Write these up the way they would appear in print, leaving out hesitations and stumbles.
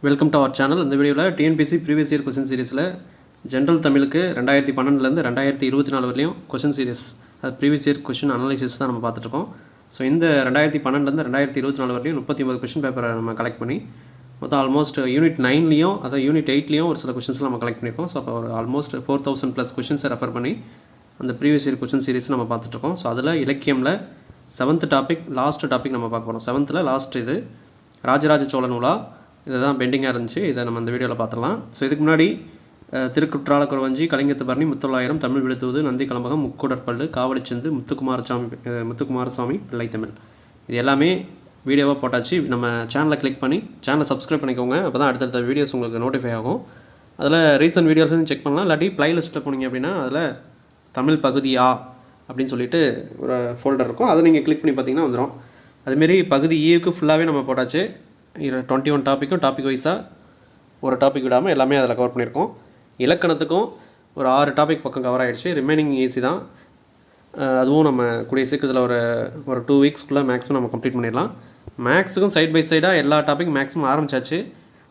Welcome to our channel. இந்த வீடியோவில் TNPSC previous year question சீரிஸில் ஜென்ரல் தமிழுக்கு 2012லேருந்து 2024 வரையும் கொஸ்டின் சீரிஸ், அது ப்ரீவியஸ் இயர் கொஸ்டின் அனலைசிஸ் தான் நம்ம பார்த்துட்ருக்கோம். ஸோ இந்த 2012லேருந்து 2024 வரையும் 39 கொஸ்டின் பேப்பரை நம்ம கலெக்ட் பண்ணி மொத்தம் ஆல்மோஸ்ட் யூனிட் 9லேயும் அதாவது யூனிட் 8லேயும் ஒரு சில கொஸ்டின்ஸ்லாம் நம்ம கலெக்ட் பண்ணியிருக்கோம். ஸோ அப்போ ஒரு ஆல்மோஸ்ட் 4000+ கொஸ்டின்ஸை ரெஃபர் பண்ணி அந்த ப்ரீவியஸ் இயர் கொஸ்டின் சீரிஸ் நம்ம பார்த்துட்ருக்கோம். ஸோ அதில் இலக்கியமில் 7th டாபிக் லாஸ்ட் டாபிக் நம்ம பார்க்க போகிறோம். 7th லாஸ்ட் இது ராஜராஜ சோழ நூலா, இதுதான் பெண்டிங்காக இருந்துச்சு. இதை நம்ம இந்த வீடியோவில் பார்த்துடலாம். ஸோ இதுக்கு முன்னாடி திருக்குற்றால குறவஞ்சி, கலிங்கத்து பரணி, முத்தொள்ளாயிரம், தமிழ் விழுத்துவது, நந்தி கலம்பகம், முக்கூடற்பள்ளு, காவலிச்சந்து, முத்துக்குமாரசாமி பிள்ளை தமிழ், இது எல்லாமே வீடியோவாக போட்டாச்சு. நம்ம சேனலை கிளிக் பண்ணி சேனலை சப்ஸ்கிரைப் பண்ணிக்கோங்க. அப்போ தான் அடுத்தடுத்த வீடியோஸ் உங்களுக்கு நோட்டிஃபை ஆகும். அதில் ரீசன்ட் வீடியோஸும் செக் பண்ணலாம். இல்லாட்டி ப்ளைலிஸ்ட்டில் போனீங்க அப்படின்னா அதில் தமிழ் பகுதி ஆ அப்படின்னு சொல்லிட்டு ஒரு ஃபோல்டர் இருக்கும். அதை நீங்கள் கிளிக் பண்ணி பார்த்தீங்கன்னா வந்துடும். அதுமாரி பகுதி ஈவுக்கு ஃபுல்லாகவே நம்ம போட்டாச்சு. 21 டாப்பிக்கும் டாபிக் வைஸாக ஒரு டாபிக் விடாமல் எல்லாமே அதில் கவர் பண்ணியிருக்கோம். இலக்கணத்துக்கும் ஒரு 6 டாபிக் பக்கம் கவர் ஆகிடுச்சு. ரிமைனிங் ஈஸி தான். அதுவும் நம்ம கூடிய சீக்கிரத்தில் ஒரு 2 வீக்ஸ்க்குள்ளே மேக்ஸிமம் நம்ம கம்ப்ளீட் பண்ணிடலாம். மேக்ஸுக்கும் சைட் பை சைடாக எல்லா டாபிக் மேக்ஸிமம் ஆரம்பித்தாச்சு.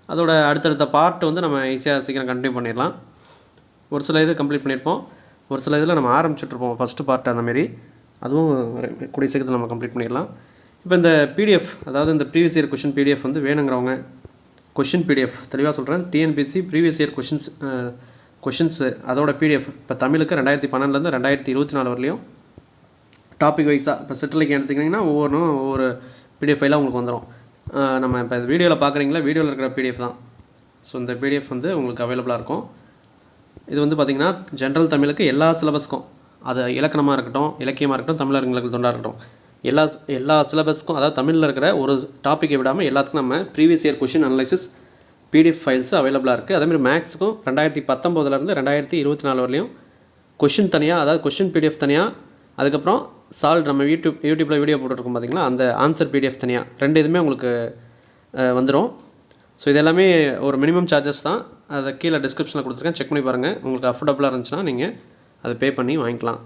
அதோட அடுத்தடுத்த பார்ட் வந்து நம்ம ஈஸியாக சீக்கிரம் கண்டினியூ பண்ணிடலாம். ஒரு சில இது கம்ப்ளீட் பண்ணியிருப்போம், ஒரு சில இதில் நம்ம ஆரம்பிச்சுட்ருப்போம் ஃபஸ்ட்டு பார்ட் அந்தமாரி. அதுவும் கூடிய சீக்கிரத்தில் நம்ம கம்ப்ளீட் பண்ணிடலாம். இப்போ இந்த பிடிஎஃப், அதாவது இந்த ப்ரீவியஸ் இயர் கொஷின் பிடிஎஃப் வந்து வேணுங்கிறவங்க, கொஷின் பிடிஎஃப் தெளிவாக சொல்கிறேன், டிஎன்பிசி ப்ரீவியஸ் இயர் கொஷின்ஸு அதோட பிடிஎஃப் இப்போ தமிழுக்கு 2012லேருந்து 2024 வரலையும் டாபிக் வைஸாக இப்போ சிற்றலைக்கு எடுத்துக்கிட்டிங்கன்னா ஒவ்வொரு பிடிஎஃப் ஃபைலாக உங்களுக்கு வந்துடும். நம்ம இப்போ வீடியோவில் பார்க்குறீங்களா, வீடியோவில் இருக்கிற பிடிஎஃப் தான். ஸோ இந்த பிடிஎஃப் வந்து உங்களுக்கு அவைலபிளாக இருக்கும். இது வந்து பார்த்திங்கன்னா ஜென்ரல் தமிழுக்கு எல்லா சிலபஸ்க்கும், அது இலக்கணமாக இருக்கட்டும், இலக்கியமாக இருக்கட்டும், தமிழர்களுக்கு தொண்டாக இருக்கட்டும், எல்லா சிலபஸ்க்கும், அதாவது தமிழில் இருக்கிற ஒரு டாப்பிக்கை விடாமல் எல்லாத்துக்கும் நம்ம previous year question analysis PDF files அவைலபிளாக இருக்குது. அதேமாதிரி மேக்ஸுக்கும் 2019லேருந்து 2024 வரலையும் கொஷின் தனியாக, அதாவது கொஷின் பிடிஎஃப் தனியாக, அதுக்கப்புறம் சால்வ் நம்ம யூடியூப்பில் வீடியோ போட்டுருக்கோம் பார்த்திங்களா, அந்த ஆன்சர் பிடிஎஃப் தனியாக, ரெண்டு இதுவுமே உங்களுக்கு வந்துடும். ஸோ இது எல்லாமே ஒரு மினிமம் சார்ஜஸ் தான். அதை கீழே டிஸ்கிரிப்ஷனில் கொடுத்துருக்கேன், செக் பண்ணி பாருங்கள். உங்களுக்கு அஃபோர்டபுளாக இருந்துச்சுன்னா நீங்கள் அதை பே பண்ணி வாங்கிக்கலாம்.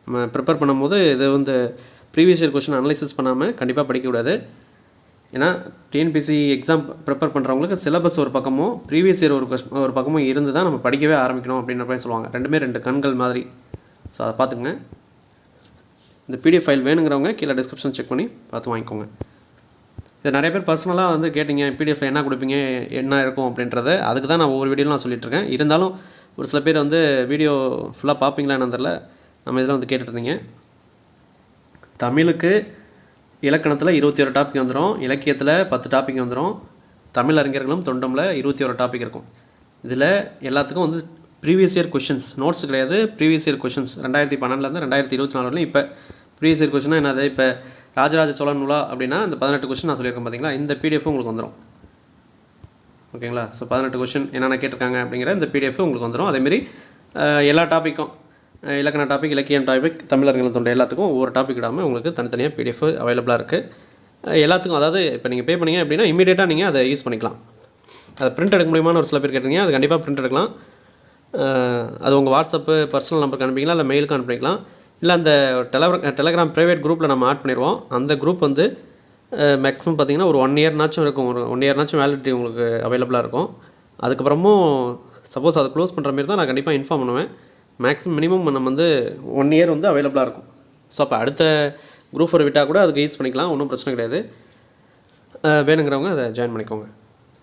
நம்ம ப்ரிப்பேர் பண்ணும்போது இது வந்து ப்ரீவியஸ் இயர் கொஸ்டின் அனலைசிஸ் பண்ணாமல் கண்டிப்பாக படிக்கக்கூடாது. ஏன்னா டிஎன்பிசி எக்ஸாம் ப்ரிப்பேர் பண்ணுறவங்களுக்கு சிலபஸ் ஒரு பக்கமும் ப்ரீவியஸ் இயர் ஒரு பக்கமும் இருந்து தான் நம்ம படிக்கவே ஆரம்பிக்கணும் அப்படின்ற மாதிரி சொல்லுவாங்க. ரெண்டுமே ரெண்டு கண்கள் மாதிரி. ஸோ அதை பார்த்துங்க. இந்த பிடிஎஃப் ஃபைல் வேணுங்கிறவங்க கீழே டிஸ்கிரிப்ஷன் செக் பண்ணி பார்த்து வாங்கிக்கோங்க. இது நிறைய பேர் பர்சனலாக வந்து கேட்டிங்க, பிடிஎஃப் என்ன கொடுப்பீங்க, என்ன இருக்கும் அப்படின்றத. அதுக்கு தான் நான் ஒவ்வொரு வீடியோவில் நான் சொல்லிட்டுருக்கேன். இருந்தாலும் ஒரு சில பேர் வந்து வீடியோ ஃபுல்லாக பார்ப்பீங்களா என்னன்னு தெரியல, நம்ம இதில் வந்து கேட்டுருந்தீங்க. தமிழுக்கு இலக்கணத்தில் 21 டாபிக் வந்துடும், இலக்கியத்தில் 10 டாபிக் வந்துடும், தமிழ் அறிஞர்களும் தொண்டமில் 21 டாபிக் இருக்கும். இதில் எல்லாத்துக்கும் வந்து ப்ரீவியஸ் இயர் கொஷின்ஸ், நோட்ஸ் கிடையாது, ப்ரீவியஸ் இயர் கொஷின்ஸ் 2012லேருந்து 2024 வரலையும். இப்போ ப்ரீவியஸ் இயர் கொஷினாக என்னது, இப்போ ராஜராஜ சோழன் நூலா அப்படின்னா இந்த 18 கொஷின் நான் சொல்லியிருக்கேன் பார்த்தீங்களா, இந்த பிடிஎஃப் உங்களுக்கு வந்துடும். ஓகேங்களா? ஸோ 18 கொஷின் என்னென்ன கேட்டிருக்காங்க அப்படிங்கிற இந்த பிடிஎஃப் உங்களுக்கு வந்துடும். அதேமாரி எல்லா டாப்பிக்கும், இலக்கண டாபிக், இலக்கியம் டாபிக், தமிழர்கள் தொண்டை, எல்லாத்துக்கும் ஒவ்வொரு டாபிக் விடாமல் உங்களுக்கு தனித்தனியாக பிடிஎஃப் அவைலபிளாக இருக்குது எல்லாத்துக்கும். அதாவது இப்போ நீங்கள் பே பண்ணிங்க அப்படின்னா இமீடியட்டாக நீங்கள் அதை யூஸ் பண்ணிக்கலாம். அதை பிரிண்ட் எடுக்க முடியுமான்னு ஒரு சில பேர் கேட்டிங்க. அது கண்டிப்பாக பிரிண்ட் எடுக்கலாம். அது உங்கள் வாட்ஸ்அப்பு பர்சனல் நம்பருக்கு அனுப்பிக்கலாம், இல்லை மெயிலுக்கு அனுப்பிக்கலாம், இல்லை அந்த டெலகிராம் ப்ரைவேட் குரூப்பில் நம்ம ஆட் பண்ணிடுவோம். அந்த குரூப் வந்து மேக்ஸிமம் பார்த்திங்கன்னா ஒரு 1 இயர்னாச்சும் இருக்கும், ஒரு 1 இயர்னாச்சும் வேலிடிட்டி உங்களுக்கு அவைலபிளாக இருக்கும். அதுக்கப்புறமும் சப்போஸ் அதை க்ளோஸ் பண்ணுற மாரி தான் நான் கண்டிப்பாக இன்ஃபார்ம் பண்ணுவேன். மேக்ஸிமம் மினிமம் நம்ம வந்து 1 இயர் வந்து அவைலபிளாக இருக்கும். ஸோ அப்போ அடுத்த குரூப் ஒரு விட்டால் கூட அதுக்கு யூஸ் பண்ணிக்கலாம், ஒன்றும் பிரச்சனை கிடையாது. வேணுங்கிறவங்க அதை ஜாயின் பண்ணிக்கோங்க.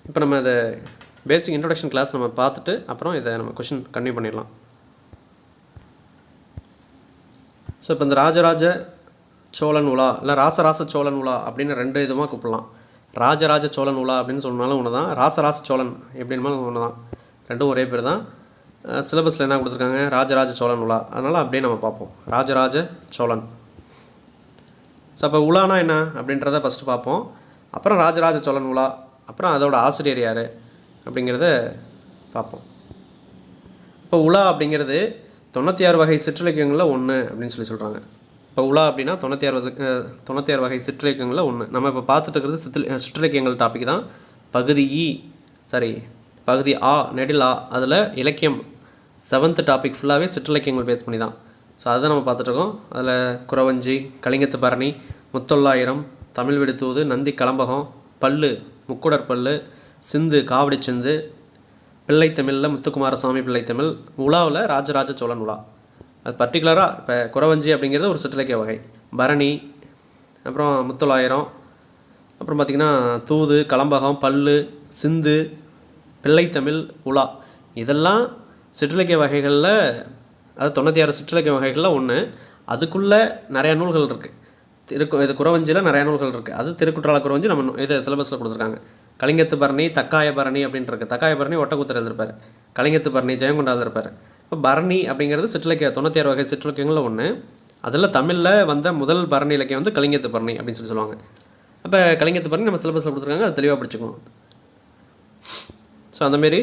இப்போ நம்ம அதை பேசிக் இன்ட்ரொடக்ஷன் கிளாஸ் நம்ம பார்த்துட்டு அப்புறம் இதை நம்ம கொஷின் கன்டினியூ பண்ணிடலாம். ஸோ இப்போ இந்த ராஜராஜ சோழன் உலா, இல்லை ராசராச சோழன் உலா அப்படின்னு 2 விதமாக கூப்பிடலாம். ராஜராஜ சோழன் உலா அப்படின்னு சொன்னாலும் ஒன்று தான், ராசராச சோழன் எப்படின்னாலும் ஒன்று தான், ரெண்டும் ஒரே பேர் தான். சிலபஸில் என்ன கொடுத்துருக்காங்க, ராஜராஜ சோழன் உலா, அதனால் அப்படியே நம்ம பார்ப்போம். ராஜராஜ சோழன். ஸோ அப்போ உலானா என்ன அப்படின்றத ஃபஸ்ட்டு பார்ப்போம். அப்புறம் ராஜராஜ சோழன் உலா, அப்புறம் அதோட ஆசிரியர் யார் அப்படிங்கிறத பார்ப்போம். இப்போ உலா அப்படிங்கிறது 96 வகை சிற்றிலக்கியங்களில் ஒன்று அப்படின்னு சொல்கிறாங்க. இப்போ உலா அப்படின்னா 96 வகை சிற்றிலக்கியங்களில் ஒன்று. நம்ம இப்போ பார்த்துட்டு இருக்கிறது சிற்றிலக்கியங்கள் டாபிக் தான். பகுதி ஆ, நெடில் ஆ, அதில் இலக்கியம் 7th டாபிக் ஃபுல்லாகவே சிற்றிலக்கியங்கள் பேஸ் பண்ணி தான். ஸோ அதை நம்ம பார்த்துட்ருக்கோம். அதில் குறவஞ்சி, கலிங்கத்து பரணி, முத்தொள்ளாயிரம், தமிழ் விடுத்துவது, நந்தி கலம்பகம், பல்லு, முக்கூடற்பள்ளு, சிந்து காவடி சிந்து, பிள்ளைத்தமிழில் முத்துக்குமாரசாமி பிள்ளைத்தமிழ், உலாவில் ராஜராஜ சோழன் உலா. அது பர்டிகுலராக இப்போ குறவஞ்சி அப்படிங்கிறது ஒரு சிற்றிலக்கிய வகை. பரணி, அப்புறம் முத்தொள்ளாயிரம், அப்புறம் பார்த்திங்கன்னா தூது, கலம்பகம், பல்லு, சிந்து, பிள்ளைத்தமிழ், உலா, இதெல்லாம் சிற்றிலக்கிய வகைகளில், அது 96 சிற்றிலக்கிய வகைகளில் ஒன்று. அதுக்குள்ளே நிறையா நூல்கள் இருக்குது. இது குறவஞ்சியில் நிறையா நூல்கள் இருக்குது. அது திருக்குற்றால குறவஞ்சி நம்ம இது சிலபஸில் கொடுத்துருக்காங்க. கலிங்கத்து பரணி, தக்காய பரணி அப்படின்ட்டு இருக்குது. தக்காய பரணி ஒட்டக்கூத்தர் எழுதிருப்பார். கலிங்கத்து பரணி ஜெயங்கொண்டா எழுதிருப்பார். இப்போ பரணி அப்படிங்கிறது சிற்றிலக்கிய 96 வகை சிற்றிலக்கியங்களில் ஒன்று. அதில் தமிழில் வந்த முதல் பரணி இலக்கியம் வந்து கலிங்கத்து பரணி அப்படின்னு சொல்லுவாங்க. அப்போ கலிங்கத்து பரணி நம்ம சிலபஸில் கொடுத்துருக்காங்க, அது தெளிவாக படிச்சுக்கணும். ஸோ அந்தமாரி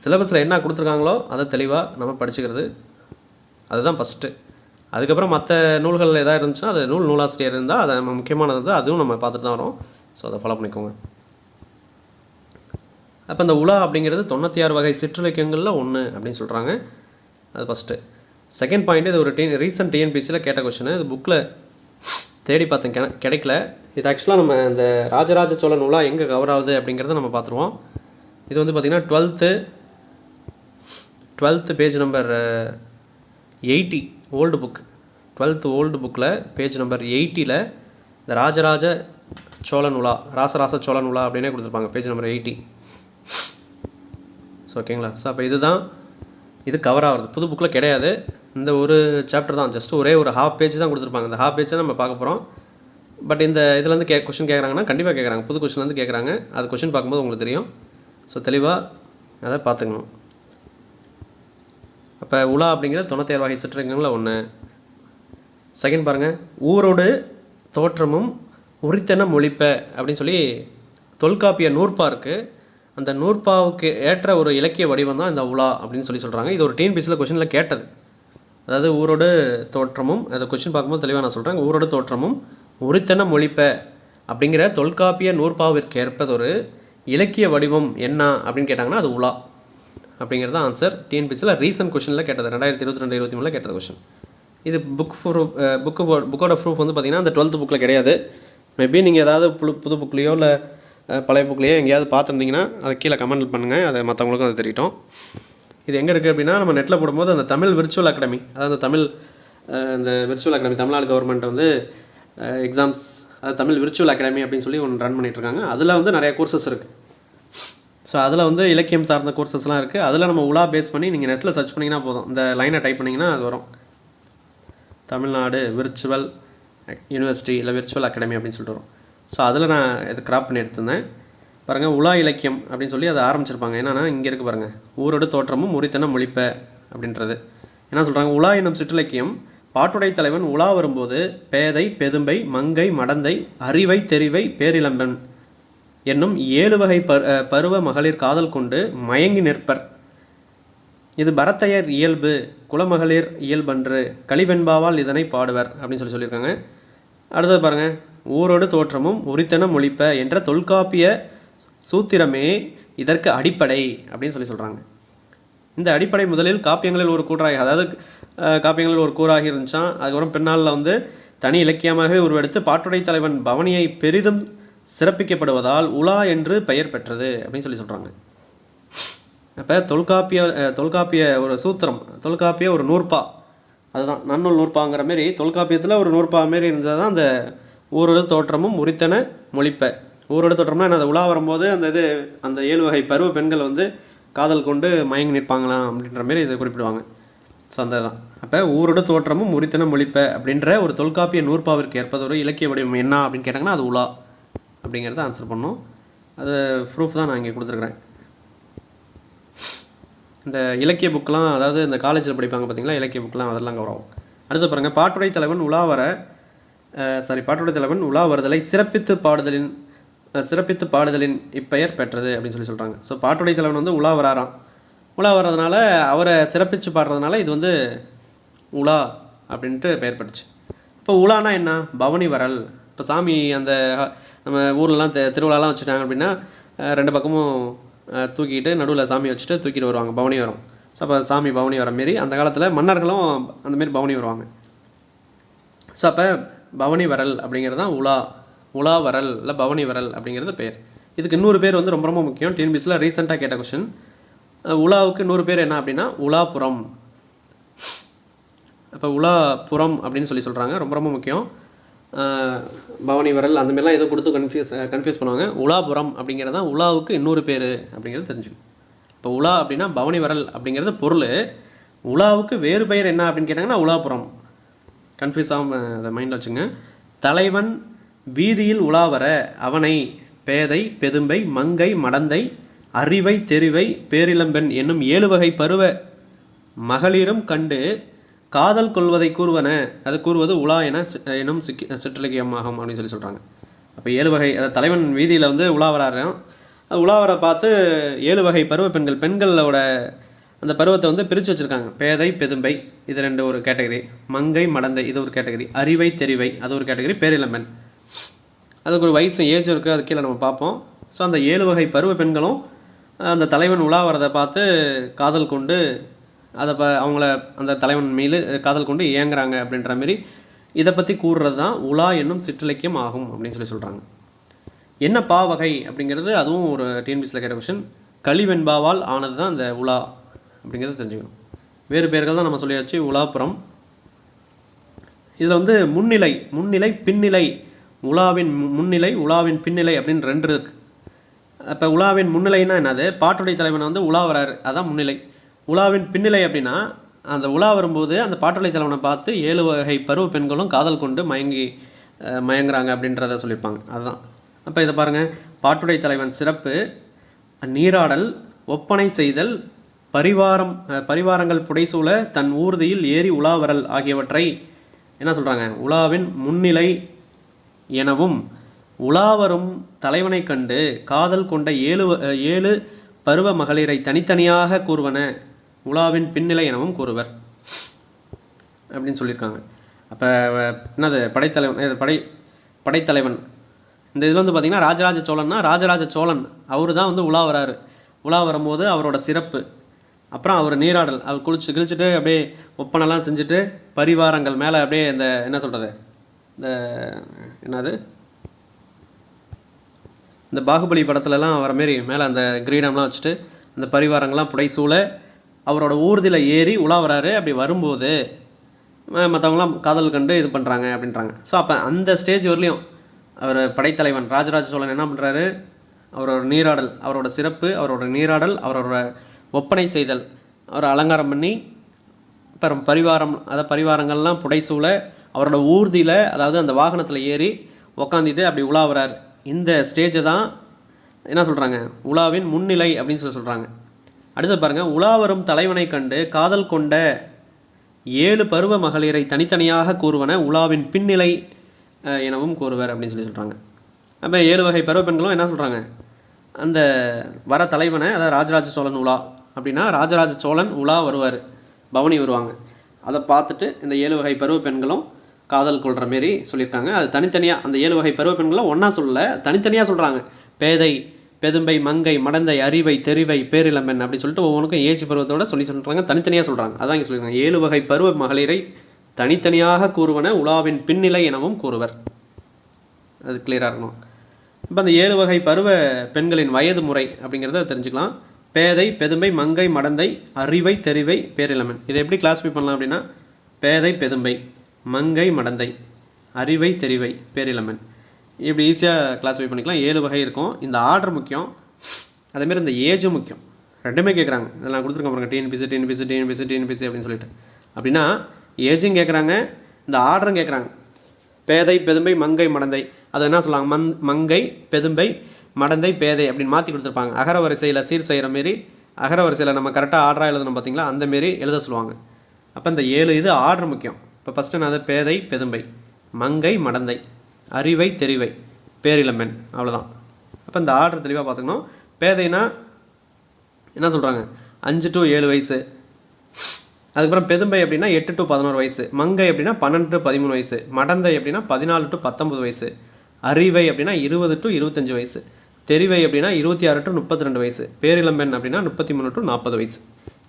சிலபஸில் என்ன கொடுத்துருக்காங்களோ அதை தெளிவாக நம்ம படிச்சுக்கிறது, அதுதான் ஃபஸ்ட்டு. அதுக்கப்புறம் மற்ற நூல்கள் எதாவது இருந்துச்சுன்னா அது நூலாசிரியர் இருந்தால் அதை நம்ம முக்கியமானது அதுவும் நம்ம பார்த்துட்டு தான் வரோம். ஸோ அதை ஃபாலோ பண்ணிக்கோங்க. அப்போ இந்த உலா அப்படிங்கிறது 96 வகை சிற்றிலக்கியங்களில் ஒன்று அப்படின்னு சொல்கிறாங்க. அது ஃபஸ்ட்டு. செகண்ட் பாயிண்ட், இது ஒரு ரீசன்ட் டிஎன்பிசியில் கேட்ட கொஷின். இது புக்கில் தேடி பார்த்தேன், கிடைக்கல. இது ஆக்சுவலாக நம்ம இந்த ராஜராஜ சோழன் உலா எங்கே கவர் ஆகுது அப்படிங்கிறத நம்ம பார்த்துருவோம். இது வந்து பார்த்திங்கன்னா 12th page number 80 old book. 12th old புக்கில் பேஜ் நம்பர் 80ல் இந்த ராஜராஜ சோழன் உலா, ராசராச சோழன் உலா அப்படின்னே கொடுத்துருப்பாங்க, பேஜ் நம்பர் 80. ஸோ ஓகேங்களா. ஸோ அப்போ இது கவர் ஆகிறது புது புக்கில் கிடையாது. இந்த ஒரு சாப்டர் தான், ஜஸ்ட் ஒரே ஒரு ஹாஃப் பேஜ் தான் கொடுத்துருப்பாங்க. இந்த ஹாஃப் பேஜ் தான் நம்ம பார்க்க போகிறோம். பட் இந்த இதுலேருந்து கொஷின் கேட்குறாங்கன்னா கண்டிப்பாக கேட்குறாங்க, புது கொஷின்லேருந்து கேட்குறாங்க. அது கொஷின் பார்க்கும்போது உங்களுக்கு தெரியும். ஸோ தெளிவாக அதை பார்த்துக்கணும். அப்போ உலா அப்படிங்கிறது 97 வகை சிற்றிலக்கியங்களில் ஒன்று. செகண்ட் பாருங்கள், ஊரோடு தோற்றமும் உரித்தன மொழிப்ப அப்படின்னு சொல்லி தொல்காப்பிய நூற்பா இருக்குது. அந்த நூற்பாவுக்கு ஏற்ற ஒரு இலக்கிய வடிவம் தான் இந்த உலா அப்படின்னு சொல்கிறாங்க. இது ஒரு டிஎன்பிசியில் கொஷினில் கேட்டது. அதாவது ஊரோடு தோற்றமும், அதை கொஷின் பார்க்கும்போது தெளிவாக நான் சொல்கிறேன். ஊரோடு தோற்றமும் உரித்தன மொழிப்ப அப்படிங்கிற தொல்காப்பிய நூற்பாவிற்கு ஏற்பதொரு இலக்கிய வடிவம் என்ன அப்படின்னு கேட்டாங்கன்னா அது உலா அப்படிங்கிறது தான் ஆன்சர். டிஎன்பிசியில் ரீசன்ட் கொஷினில் கேட்டது, 2022-23 கேட்டது கொஷின். இது புக்கோட ப்ரூஃப் வந்து பார்த்திங்கன்னா அந்த 12th புக்கில் கிடையாது. மேபி நீங்கள் ஏதாவது புது புக்லேயோ இல்லை பழைய புக்லேயோ எங்கேயாவது பார்த்துருந்தீங்கன்னா அதை கீழே கமெண்ட் பண்ணுங்கள், அதை மற்றவங்களுக்கும் அது தெரியட்டும். இது எங்கே இருக்குது அப்படின்னா, நம்ம நெட்டில் போடும்போது அந்த தமிழ் விர்ச்சுவல் அகாடமி, அதாவது இந்த விர்ச்சுவல் அகாடமி தமிழ்நாடு கவர்மெண்ட் வந்து எக்ஸாம்ஸ், அது தமிழ் விர்ச்சுவல் அகாடமி அப்படின்னு சொல்லி ஒன்று ரன் பண்ணிகிட்ருக்காங்க. அதில் வந்து நிறைய கோர்சஸ் இருக்குது. ஸோ அதில் வந்து இலக்கியம் சார்ந்த கோர்சஸ்லாம் இருக்குது. அதில் நம்ம உலா பேஸ் பண்ணி நீங்கள் நெட்டில் சர்ச் பண்ணிங்கன்னா போதும், இந்த லைனை டைப் பண்ணிங்கன்னா அது வரும், தமிழ்நாடு விர்ச்சுவல் யூனிவர்சிட்டி இல்லை விர்ச்சுவல் அகாடமி அப்படின்னு சொல்லிட்டு வரும். ஸோ அதில் நான் இது கிராப் பண்ணி எடுத்திருந்தேன். பாருங்கள், உலா இலக்கியம் அப்படின்னு சொல்லி அதை ஆரம்பிச்சிருப்பாங்க. என்னென்னா இங்கே இருக்குது பாருங்கள், ஊரோடு தோற்றமும் உரித்தன மொழிப்ப அப்படின்றது என்ன சொல்கிறாங்க. உலா என்னும் சிற்றிலக்கியம் பாட்டுடை தலைவன் உலா வரும்போது பேதை, பெதும்பை, மங்கை, மடந்தை, அறிவை, தெரிவை, பேரிளம்பன் என்னும் 7 வகை பருவ மகளிர் காதல் கொண்டு மயங்கி நிற்பர். இது பரத்தையர் இயல்பு, குலமகளிர் இயல்பன்று, கலிவெண்பாவால் இதனை பாடுவர் அப்படின்னு சொல்லியிருக்காங்க. அடுத்தது பாருங்கள், ஊரோடு தோற்றமும் உரித்தன மொழிப்ப என்ற தொல்காப்பிய சூத்திரமே இதற்கு அடிப்படை அப்படின்னு சொல்கிறாங்க. இந்த அடிப்படை முதலில் காப்பியங்களில் ஒரு கூறாகி, அதாவது காப்பியங்களில் ஒரு கூறாகி இருந்துச்சான். அதுக்கப்புறம் பின்னால் வந்து தனி இலக்கியமாகவே உருவெடுத்து பாட்டுடை தலைவன் பவனியை பெரிதும் சிறப்பிக்கப்படுவதால் உலா என்று பெயர் பெற்றது அப்படின்னு சொல்கிறாங்க. அப்போ தொல்காப்பிய ஒரு சூத்திரம், தொல்காப்பிய ஒரு நூற்பா, அதுதான் நன்னூல் நூற்பாங்கிற மாரி தொல்காப்பியத்தில் ஒரு நூற்பா மாரி இருந்தது தான் அந்த ஊரோடு தோற்றமும் உரித்தன மொழிப்ப. ஊரோடு தோற்றம்னா என்ன, அந்த உலா வரும்போது அந்த 7 வகை பருவ பெண்கள் வந்து காதல் கொண்டு மயங்கி நிற்பாங்களாம் அப்படின்ற மாரி இதை குறிப்பிடுவாங்க. ஸோ அந்த தான். அப்போ ஊரோடு தோற்றமும் உரித்தன மொழிப்ப அப்படின்ற ஒரு தொல்காப்பிய நூற்பாவிற்கு ஏற்பது ஒரு இலக்கிய வடிவம் என்ன அப்படின்னு கேட்டாங்கன்னா அது உலா அப்படிங்கிறத ஆன்சர் பண்ணோம். அது ப்ரூஃப் தான் நான் இங்கே கொடுத்துருக்குறேன். இந்த இலக்கிய புக்கெலாம், அதாவது இந்த காலேஜில் படிப்பாங்க பார்த்தீங்களா, இலக்கிய புக்கெலாம் அதெல்லாம் கவர் ஆகும். அடுத்து பாருங்கள், பாட்டுடை தலைவன் உலா வருதலை சிறப்பித்து பாடுதலின் இப்பெயர் பெற்றது அப்படின்னு சொல்கிறாங்க. ஸோ பாட்டுடை தலைவன் வந்து உலா வர்றதுனால அவரை சிறப்பித்து பாடுறதுனால இது வந்து உலா அப்படின்ட்டு பெயர் பெற்றுச்சு. இப்போ உலானா என்ன, பவனி வரல். இப்போ சாமி அந்த நம்ம ஊர்லலாம் திருவிழாலாம் வச்சுட்டாங்க அப்படின்னா 2 பக்கமும் தூக்கிட்டு நடுவில் சாமி வச்சுட்டு தூக்கிட்டு வருவாங்க, பவனி வரும். ஸோ அப்போ சாமி பவனி வர மாரி அந்த காலத்தில் மன்னர்களும் அந்தமாரி பவனி வருவாங்க. ஸோ அப்போ பவனி வரல் அப்படிங்கிறது தான் உலா வரல் இல்லை பவனி வரல் அப்படிங்கிறது பெயர். இதுக்கு இன்னொரு பேர் வந்து ரொம்ப ரொம்ப முக்கியம். டிஎன்பிஎஸ்சியில் ரீசெண்டாக கேட்ட கொஷின். உலாவுக்கு இன்னொரு பேர் என்ன அப்படின்னா உலாப்புறம். இப்போ உலாப்புறம் அப்படின்னு சொல்கிறாங்க. ரொம்ப ரொம்ப முக்கியம். பவனி வரல் அந்த மாதிரிலாம் எதுவும் கொடுத்து கன்ஃபியூஸ் பண்ணுவாங்க. உலாபுரம் அப்படிங்கிறது தான் உலாவுக்கு இன்னொரு பேர் அப்படிங்கிறது தெரிஞ்சுக்கணும். இப்போ உலா அப்படின்னா பவனி வரல் அப்படிங்கிறது பொருள். உலாவுக்கு வேறு பெயர் என்ன அப்படின்னு கேட்டாங்கன்னா உலாபுரம். கன்ஃபியூஸ் ஆகாமல் அதை மைண்டில் வச்சுங்க. தலைவன் வீதியில் உலாவர அவனை பேதை பெதும்பை மங்கை மடந்தை அறிவை தெரிவை பேரிளம்பெண் என்னும் 7 வகை பருவ மகளிரும் கண்டு காதல் கொள்வதை கூறுவன அது கூறுவது உலா எனும் சிற்றிலக்கியமாகும் அப்படின்னு சொல்கிறாங்க. அப்போ 7 வகை தலைவன் வீதியில் வந்து உலாவரான். அது உலாவரை பார்த்து 7 வகை பருவ பெண்களோட அந்த பருவத்தை வந்து பிரித்து வச்சுருக்காங்க. பேதை பெதும்பை இது 2 ஒரு கேட்டகரி, மங்கை மடந்தை இது ஒரு கேட்டகரி, அறிவை தெரிவை அது ஒரு கேட்டகரி, பேரிளம்பெண் அதுக்கு ஒரு வயசு ஏஜ் இருக்குது, அது கீழே நம்ம பார்ப்போம். ஸோ அந்த 7 வகை பருவ பெண்களும் அந்த தலைவன் உலாவரதை பார்த்து காதல் கொண்டு அதை அவங்கள அந்த தலைவன் மீது காதல் கொண்டு ஏங்குறாங்க அப்படின்ற மாரி இதை பற்றி கூறுறது தான் உலா என்னும் சிற்றிலக்கியம் ஆகும் அப்படின்னு சொல்கிறாங்க. என்ன பாவகை அப்படிங்கிறது அதுவும் ஒரு டிஎன்பிஎஸ்சியில் கேட்ட கொஷின். கலிவெண்பாவால் ஆனது தான் அந்த உலா அப்படிங்கிறத தெரிஞ்சுக்கணும். வேறு பேர்கள் தான் நம்ம சொல்லியாச்சு. உலாப்புறம் இதில் வந்து முன்னிலை பின்னிலை, உலாவின் முன்னிலை உலாவின் பின்னிலை அப்படின்னு 2 இருக்குது. அப்போ உலாவின் முன்னிலைன்னா என்னது? பாட்டுடைய தலைவனை வந்து உலா வராரு, அதான் முன்னிலை. உலாவின் பின்னிலை அப்படின்னா அந்த உலா வரும்போது அந்த பாட்டுடை தலைவனை பார்த்து 7 வகை பருவ பெண்களும் காதல் கொண்டு மயங்குறாங்க அப்படின்றத சொல்லியிருப்பாங்க. அதுதான். அப்போ இதை பாருங்கள். பாட்டுடை தலைவன் சிறப்பு, நீராடல், ஒப்பனை செய்தல், பரிவாரங்கள் புடைசூழ தன் ஊர்தியில் ஏறி உலாவரல் ஆகியவற்றை என்ன சொல்கிறாங்க? உலாவின் முன்னிலை எனவும் உலாவரும் தலைவனை கண்டு காதல் கொண்ட 7 பருவ மகளிரை தனித்தனியாக கூறுவன உலாவின் பின்னிலை எனவும் கூறுவர் அப்படின்னு சொல்லியிருக்காங்க. அப்போ என்னது? படைத்தலைவன் இந்த இதில் வந்து பார்த்திங்கன்னா ராஜராஜ சோழன்னா ராஜராஜ சோழன் அவர் தான் வந்து உலா வராரு. உலா வரும்போது அவரோட சிறப்பு, அப்புறம் அவர் நீராடல், அவர் கிழிச்சிட்டு அப்படியே ஒப்பனெல்லாம் செஞ்சுட்டு பரிவாரங்கள் மேலே அப்படியே இந்த என்ன சொல்கிறது இந்த என்னது இந்த பாகுபலி படத்துலலாம் வர மாரி மேலே அந்த கிரீடம்லாம் வச்சுட்டு அந்த பரிவாரங்கள்லாம் புடைசூழ அவரோட ஊர்தியில் ஏறி உலா வராரு. அப்படி வரும்போது மற்றவங்களாம் காதல் கண்டு இது பண்ணுறாங்க அப்படின்றாங்க. ஸோ அப்போ அந்த ஸ்டேஜ் வரலையும் அவர் படைத்தலைவன் ராஜராஜ சோழன் என்ன பண்ணுறாரு? அவரோட நீராடல், அவரோட சிறப்பு, அவரோட நீராடல், அவரோட ஒப்பனை செய்தல், அவரை அலங்காரம் பண்ணி அப்புறம் பரிவாரங்கள்லாம் புடைசூழ அவரோட ஊர்தியில் அதாவது அந்த வாகனத்தில் ஏறி உக்காந்துட்டு அப்படி உலா வரார். இந்த ஸ்டேஜை தான் என்ன சொல்கிறாங்க? உலாவின் முன்னிலை அப்படின்னு சொல்கிறாங்க. அடுத்து பாருங்கள். உலாவரும் தலைவனை கண்டு காதல் கொண்ட 7 பருவ மகளிரை தனித்தனியாக கூறுவன உலாவின் பின்னிலை எனவும் கூறுவர் அப்படின்னு சொல்கிறாங்க. அப்போ 7 வகை பருவ பெண்களும் என்ன சொல்கிறாங்க? அந்த வர தலைவனை அதாவது ராஜராஜ சோழன் உலா அப்படின்னா ராஜராஜ சோழன் உலா வருவார், பவனி வருவாங்க. அதை பார்த்துட்டு இந்த 7 வகை பருவ பெண்களும் காதல் கொள்கிற மாரி சொல்லியிருக்காங்க. அது தனித்தனியாக அந்த 7 வகை பருவ பெண்களும் ஒன்றா சொல்லலை, தனித்தனியாக சொல்கிறாங்க. பேதை பெதும்பை மங்கை மடந்தை அறிவை தெரிவை பேரிளம்பெண் அப்படி சொல்லிட்டு ஒவ்வொன்றுக்கும் ஏஜ் பருவத்தோட சொல்கிறாங்க, தனித்தனியாக சொல்கிறாங்க. அதான் இங்கே சொல்லியிருக்காங்க. 7 வகை பருவ மகளிரை தனித்தனியாக கூறுவன உலாவின் பின்னிலை எனவும் கூறுவர். அது கிளியராக இருக்கணும். இப்போ அந்த 7 வகை பருவ பெண்களின் வயது முறை அப்படிங்கிறத தெரிஞ்சுக்கலாம். பேதை பெதும்பை மங்கை மடந்தை அறிவை தெரிவை பேரிளம்பெண் இதை எப்படி கிளாஸிஃபை பண்ணலாம் அப்படின்னா பேதை பெதும்பை மங்கை மடந்தை அறிவை தெரிவை பேரிளம்பெண் இப்படி ஈஸியாக கிளாஸிஃபை பண்ணிக்கலாம். 7 வகை இருக்கும். இந்த ஆர்டர் முக்கியம், அதேமாரி இந்த ஏஜும் முக்கியம். ரெண்டுமே கேட்குறாங்க. இதெல்லாம் கொடுத்துருக்கேன் பாருங்கள். டிஎன்பிசி அப்படின்னு சொல்லிட்டு அப்படின்னா ஏஜும் கேட்குறாங்க, இந்த ஆர்டரும் கேட்குறாங்க. பேதை பெதும்பை மங்கை மடந்தை அது என்ன சொல்லுவாங்க? மங்கை பெதும்பை மடந்தை பேதை அப்படின்னு மாற்றி கொடுத்துருப்பாங்க. அகர வரிசையில் சீர் செய்கிற மாரி அகர வரிசையில் நம்ம கரெக்டாக ஆர்டராக எழுதணும் பார்த்தீங்களா, அந்தமாரி எழுத சொல்லுவாங்க. அப்போ இந்த 7 இது ஆர்டர் முக்கியம். இப்போ ஃபஸ்ட்டு நான் பேதை பெதும்பை மங்கை மடந்தை அறிவை தெரிவை பேரிளம்பெண் அவ்வளோதான். அப்போ இந்த ஆர்டர் தெளிவாக பார்த்துக்கணும். பேதைனா என்ன சொல்கிறாங்க? 5 to 7 வயசு. அதுக்கப்புறம் பெதும்பை அப்படின்னா 8 to 11 வயசு. மங்கை அப்படின்னா 12 to 13 வயசு. மடந்தை அப்படின்னா 14 to 19 வயசு. அறிவை அப்படின்னா 20 to 25 வயசு. தெரிவை அப்படின்னா 26 to 32 வயசு. பேரிளம்பெண் அப்படின்னா 33 to 40 வயசு.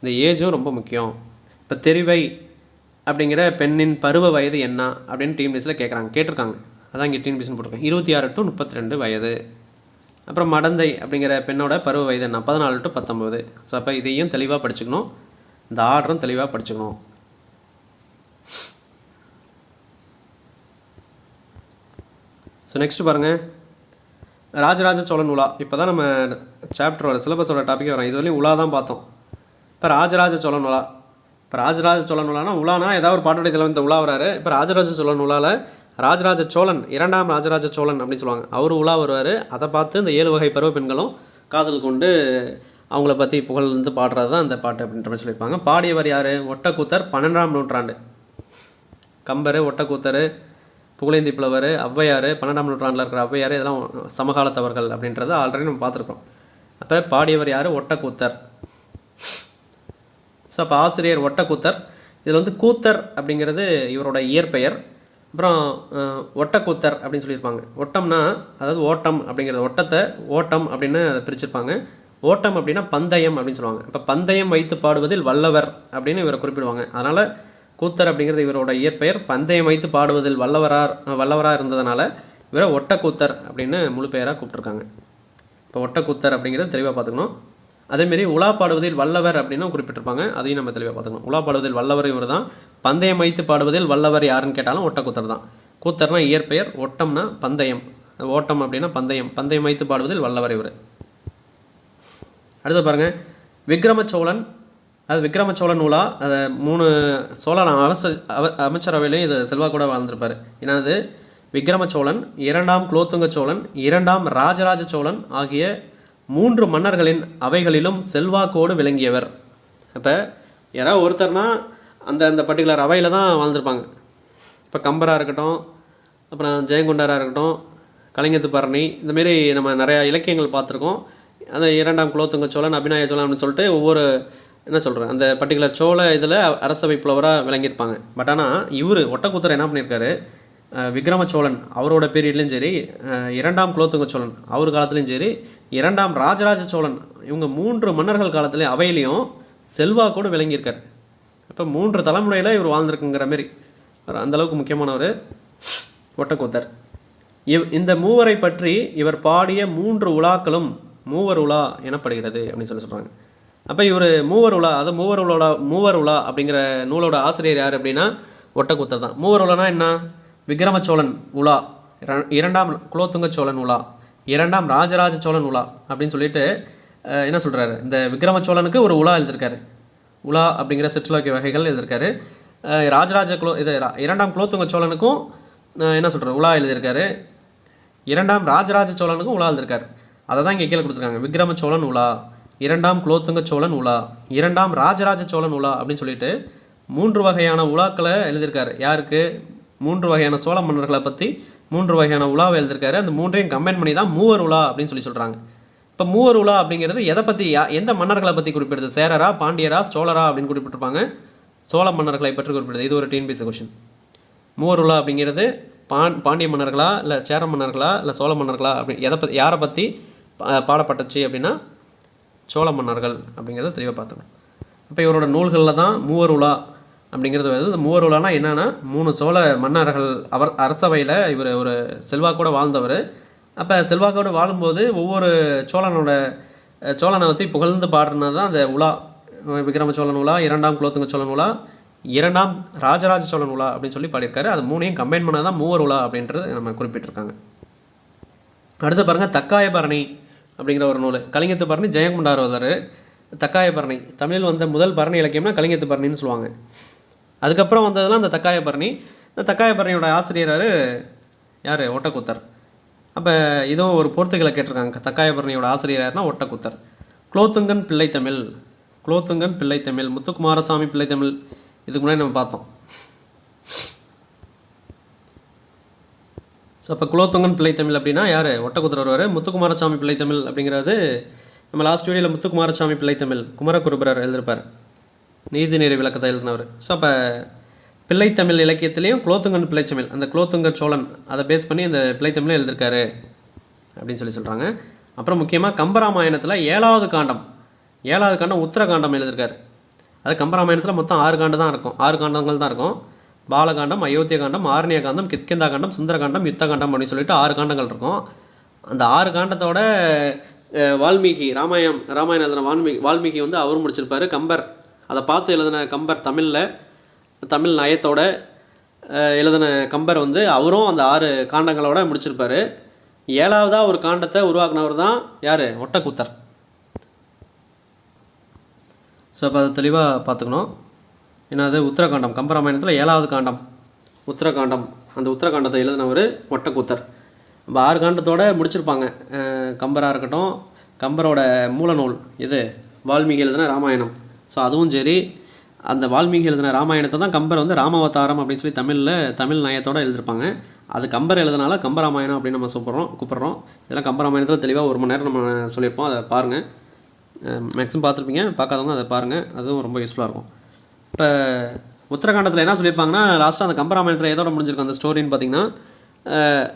இந்த ஏஜும் ரொம்ப முக்கியம். இப்போ தெரிவை அப்படிங்கிற பெண்ணின் பருவ வயது என்ன அப்படின்னு டிஎன்பிஎஸ்சியில் கேட்டிருக்காங்க. அதான் இங்கே டிஎன்பிஎஸ்சின்னு போட்டிருக்கேன். 26 to 32 வயது. அப்புறம் மடந்தை அப்படிங்கிற பெண்ணோட பருவ வயது என்ன? 14 to 19. ஸோ அப்போ இதையும் தெளிவாக படிச்சுக்கணும், இந்த ஆர்டரும் தெளிவாக படிச்சுக்கணும். ஸோ நெக்ஸ்ட் பாருங்கள், ராஜராஜ சோழன் உலா. இப்போ தான் நம்ம சாப்டரோட சிலபஸோட டாப்பிக்கே வரோம். இதுவரையும் உலா தான் பார்த்தோம். இப்போ ராஜராஜ சோழன் உலா. இப்போ ராஜராஜ சோழன் உலானா உலானா ஏதாவது ஒரு பாட்டுடைய தலைவன் உலா வராரு. இப்போ ராஜராஜ சோழன் உலாவில் ராஜராஜ சோழன், 2ஆம் ராஜராஜ சோழன் அப்படின்னு சொல்லுவாங்க, அவர் உலா வருவார். அதை பார்த்து இந்த 7 வகை பருவ பெண்களும் காதல் கொண்டு அவங்கள பற்றி புகழ்ந்து பாடுறது தான் அந்த பாட்டு அப்படின்ற மாதிரி சொல்லியிருப்பாங்க. பாடியவர் யார்? ஒட்டக்கூத்தர், 12ஆம் நூற்றாண்டு. கம்பர், ஒட்டக்கூத்தர், புகழேந்தி புலவர், ஔவையார், 12ஆம் நூற்றாண்டில் இருக்கிற ஔவையார், இதெல்லாம் சமகாலத்தவர்கள் அப்படின்றத ஆல்ரெடி நம்ம பார்த்துருக்கோம். அப்போ பாடியவர் யார்? ஒட்டக்கூத்தர். ஸோ அப்போ ஆசிரியர் ஒட்டக்கூத்தர். இதில் வந்து கூத்தர் அப்படிங்கிறது இவரோட இயற்பெயர். அப்புறம் ஒட்டக்கூத்தர் அப்படின்னு சொல்லியிருப்பாங்க. ஒட்டம்னா அதாவது ஓட்டம் அப்படிங்கிறது, ஒட்டத்தை ஓட்டம் அப்படின்னு அதை பிரிச்சிருப்பாங்க. ஓட்டம் அப்படின்னா பந்தயம் அப்படின்னு சொல்லுவாங்க. இப்போ பந்தயம் வைத்து பாடுவதில் வல்லவர் அப்படின்னு இவரை குறிப்பிடுவாங்க. அதனால் கூத்தர் அப்படிங்கிறது இவரோட இயற்பெயர். பந்தயம் வைத்து பாடுவதில் வல்லவராக இருந்ததுனால இவரை ஒட்டக்கூத்தர் அப்படின்னு முழு பெயராக கூப்பிட்ருக்காங்க. இப்போ ஒட்டக்கூத்தர் அப்படிங்கிறது தெளிவாக பார்த்துக்கணும். அதேமாரி உலா பாடுவதில் வல்லவர் அப்படின்னு குறிப்பிட்டிருப்பாங்க, அதையும் நம்ம தெளிவாக பார்த்துக்கணும். உலா பாடுவதில் வல்லவர் இவர் தான். பந்தயம் வைத்து பாடுவதில் வல்லவர் யாருன்னு கேட்டாலும் ஒட்டக்கூத்தர் தான். கூத்தர்னா இயற்பெயர், ஒட்டம்னா பந்தயம், ஓட்டம் அப்படின்னா பந்தயம், பந்தயம் வைத்து பாடுவதில் வல்லவர் இவர். அடுத்து பாருங்கள், விக்ரமச்சோழன். அது விக்ரமச்சோழன் உலா. அதை 3 சோழன் அமைச்சரவையிலையும் இது செல்வாக்கூட வாழ்ந்திருப்பார். என்னது? விக்ரமச்சோழன், 2ஆம் குலோத்துங்க சோழன், 2ஆம் ராஜராஜ சோழன் ஆகிய 3 மன்னர்களின் அவைகளிலும் செல்வாக்கோடு விளங்கியவர். அப்போ யாராவது ஒருத்தர்னா அந்த பர்டிகுலர் அவையில் தான் வாழ்ந்திருப்பாங்க. இப்போ கம்பராக இருக்கட்டும், அப்புறம் ஜெயங்கொண்டாராக இருக்கட்டும், கலிங்கத்து பரணி, இந்தமாரி நம்ம நிறையா இலக்கியங்கள் பார்த்துருக்கோம். அந்த 2ஆம் குலோத்துங்க சோழன், அபிநாய சோழன் அப்படின்னு சொல்லிட்டு ஒவ்வொரு என்ன சொல்கிறேன் அந்த பர்டிகுலர் சோழ இதில் அரசவை புலவராக விளங்கியிருப்பாங்க. பட் ஆனால் இவர் ஒட்டக்கூத்தர் என்ன பண்ணியிருக்காரு? விக்ரமச்சோழன் அவரோட பீரியட்லேயும் சரி, 2ஆம் குலோத்துங்க சோழன் அவர் காலத்துலேயும் சரி, 2ஆம் ராஜராஜ சோழன், இவங்க 3 மன்னர்கள் காலத்துலேயும் அவையிலையும் செல்வாக்கோடு விளங்கியிருக்கார். இப்போ 3 தலைமுறையில் இவர் வாழ்ந்திருக்குங்கிற மாரி அந்தளவுக்கு முக்கியமானவர் ஒட்டக்கூத்தர். இந்த மூவரை பற்றி இவர் பாடிய 3 உலாக்களும் மூவர் உலா எனப்படுகிறது அப்படின்னு சொல்கிறாங்க. அப்போ இவர் மூவர் உலா, அது மூவர் உலா அப்படிங்கிற நூலோட ஆசிரியர் யார் அப்படின்னா ஒட்டக்கூத்தர் தான். மூவர் உலானா என்ன? விக்ரமச்சோழன் உலா, 2ஆம் குலோத்துங்க சோழன் உலா, 2ஆம் ராஜராஜ சோழன் உலா அப்படின்னு சொல்லிட்டு என்ன சொல்கிறாரு? இந்த விக்ரமச்சோழனுக்கு ஒரு உலா எழுதியிருக்காரு. உலா அப்படிங்கிற சிற்றிலக்கிய வகைகள் எழுதியிருக்காரு. இது 2ஆம் குலோத்துங்க சோழனுக்கும் என்ன சொல்கிறார்? உலா எழுதியிருக்காரு. 2ஆம் ராஜராஜ சோழனுக்கும் உலா எழுதியிருக்காரு. அதை தான் இங்கே கீழே கொடுத்துருக்காங்க. விக்ரமச்சோழன் உலா, 2ஆம் குலோத்துங்க சோழன் உலா, 2ஆம் ராஜராஜ சோழன் உலா அப்படின்னு சொல்லிட்டு 3 வகையான உலாக்களை எழுதியிருக்காரு. யாருக்கு? 3 வகையான சோழ மன்னர்களை பற்றி 3 வகையான உலாவை எழுதியிருக்காரு. அந்த 3ஐயும் கம்பைன் பண்ணி தான் மூவர் உலா அப்படின்னு சொல்கிறாங்க. இப்போ மூவர் உலா அப்படிங்கிறது எதை பற்றி, எந்த மன்னர்களை பற்றி குறிப்பிடுது? சேரரா, பாண்டியரா, சோழரா அப்படின்னு குறிப்பிட்டிருப்பாங்க. சோழ மன்னர்களை பற்றி குறிப்பிடுது. இது ஒரு டிஎன்பிஎஸ்சி கொஷின். மூவர் உலா அப்படிங்கிறது பாண்டிய மன்னர்களா, இல்லை சேர மன்னர்களா, இல்லை சோழ மன்னர்களா அப்படி யாரை பற்றி பாடப்பட்டுச்சு அப்படின்னா சோழ மன்னர்கள் அப்படிங்கிறத தெளிவாக பார்த்துக்கணும். இப்போ இவரோட நூல்களில் தான் மூவர் உலா அப்படிங்கிறது வருது. இந்த மூவர் உலானா என்னென்னா 3 சோழ மன்னர்கள் அரசவையில் இவர் ஒரு செல்வாக்கோடு வாழ்ந்தவர். அப்போ செல்வாக்கோடு வாழும்போது ஒவ்வொரு சோழனை பற்றி புகழ்ந்து பாடுறது தான் அந்த உலா. விக்ரமச்சோழன் உலா, 2ஆம் குலோத்துங்க சோழன் உலா, 2ஆம் ராஜராஜ சோழன் உலா அப்படின்னு சொல்லி பாடியிருக்காரு. அது 3ஐயும் கம்பைன் பண்ணால் தான் மூவர் உலா அப்படின்றது நம்ம குறிப்பிட்டிருக்காங்க. அடுத்து பாருங்கள், தக்காய பரணி அப்படிங்கிற ஒரு நூல். கலிங்கத்து பரணி ஜெயங்கொண்டார் வந்தார். தக்காய பரணி தமிழில் வந்த முதல் பரணி இலக்கியம்னா கலிங்கத்து பரணின்னு சொல்லுவாங்க. அதுக்கப்புறம் வந்ததெல்லாம் அந்த தக்காய பரணி. இந்த தக்காய பரணியோட ஆசிரியர் யார்? ஒட்டக்கூத்தர். அப்போ இதுவும் ஒரு பொறுத்துக்களை கேட்டிருக்காங்க. தக்காய பரணியோட ஆசிரியர் யாருன்னா ஒட்டக்கூத்தர். குலோத்துங்கன் பிள்ளைத்தமிழ், குலோத்துங்கன் பிள்ளைத்தமிழ், முத்துக்குமாரசாமி பிள்ளைத்தமிழ் இதுக்கு முன்னாடி நம்ம பார்த்தோம். ஸோ அப்போ குலோத்துங்கன் பிள்ளைத்தமிழ் அப்படின்னா யார்? ஒட்டக்கூத்தர் வருவார். முத்துக்குமாரசாமி பிள்ளைத்தமிழ் அப்படிங்கிறது நம்ம லாஸ்ட் வீடியோவில் முத்துக்குமாரசாமி பிள்ளைத்தமிழ் குமரகுருபரர் எழுதியிருப்பார், நீதிநெறி விளக்கத்தை எழுதினவர். ஸோ அப்போ பிள்ளைத்தமிழ் இலக்கியத்திலையும் குலோத்துங்கன் பிள்ளைத்தமிழ், அந்த குலோத்துங்க சோழன் அதை பேஸ் பண்ணி அந்த பிள்ளைத்தமிழ் எழுதியிருக்காரு அப்படின்னு சொல்கிறாங்க. அப்புறம் முக்கியமாக கம்பராமாயணத்தில் 7வது காண்டம் உத்தரகாண்டம் எழுதியிருக்காரு. அது கம்பராமாயணத்தில் மொத்தம் 6 காண்டம் தான் இருக்கும், 6 காண்டங்கள் தான் இருக்கும். பாலகாண்டம், அயோத்திய காண்டம், ஆரண்ய காண்டம், கித்கிந்தா காண்டம், சுந்தரகாண்டம், யுத்த காண்டம் அப்படின்னு சொல்லிட்டு 6 காண்டங்கள் இருக்கும். அந்த 6 காண்டத்தோட வால்மீகி ராமாயணம் எழுதின வால்மீகி வந்து அவரும் முடிச்சிருப்பார். கம்பர் அதை பார்த்து எழுதின கம்பர் தமிழ் நயத்தோட எழுதின கம்பர் வந்து அவரும் அந்த 6 காண்டங்களோட முடிச்சிருப்பார். 7வதாக ஒரு காண்டத்தை உருவாக்குனவர் தான் யார்? ஒட்டக்கூத்தர். ஸோ அப்போ அதை தெளிவாக பார்த்துக்கணும். ஏன்னா அது உத்தரகாண்டம், கம்பராமாயணத்தில் 7வது காண்டம் உத்தரகாண்டம். அந்த உத்தரகாண்டத்தை எழுதினவர் ஒட்டக்கூத்தர். இப்போ 6 காண்டத்தோடு முடிச்சிருப்பாங்க. கம்பராக இருக்கட்டும், கம்பரோட மூலநூல் இது வால்மீகி எழுதின ராமாயணம். ஸோ அதுவும் சரி, அந்த வால்மீகி எழுதின ராமாயணத்தை தான் கம்பர் வந்து ராமாவதாரம் அப்படின்னு சொல்லி தமிழ் நயத்தோடு எழுதியிருப்பாங்க. அது கம்பர் எழுதினால கம்பராமாயணம் அப்படின்னு நம்ம கூப்பிட்றோம். இதெல்லாம் கம்பராமாயணத்தில் தெளிவாக 1 மணி நேரம் நம்ம சொல்லியிருப்போம். அதை பாருங்கள், மேக்ஸிமம் பார்த்துருப்பீங்க. பார்க்காதவங்க அதை பாருங்கள், அதுவும் ரொம்ப யூஸ்ஃபுல்லாக இருக்கும். இப்போ உத்தரகாண்டத்தில் என்ன சொல்லியிருப்பாங்கன்னா, லாஸ்ட்டாக அந்த கம்பராமாயணத்தில் எதோட முடிஞ்சிருக்கும் அந்த ஸ்டோரின்னு பார்த்தீங்கன்னா,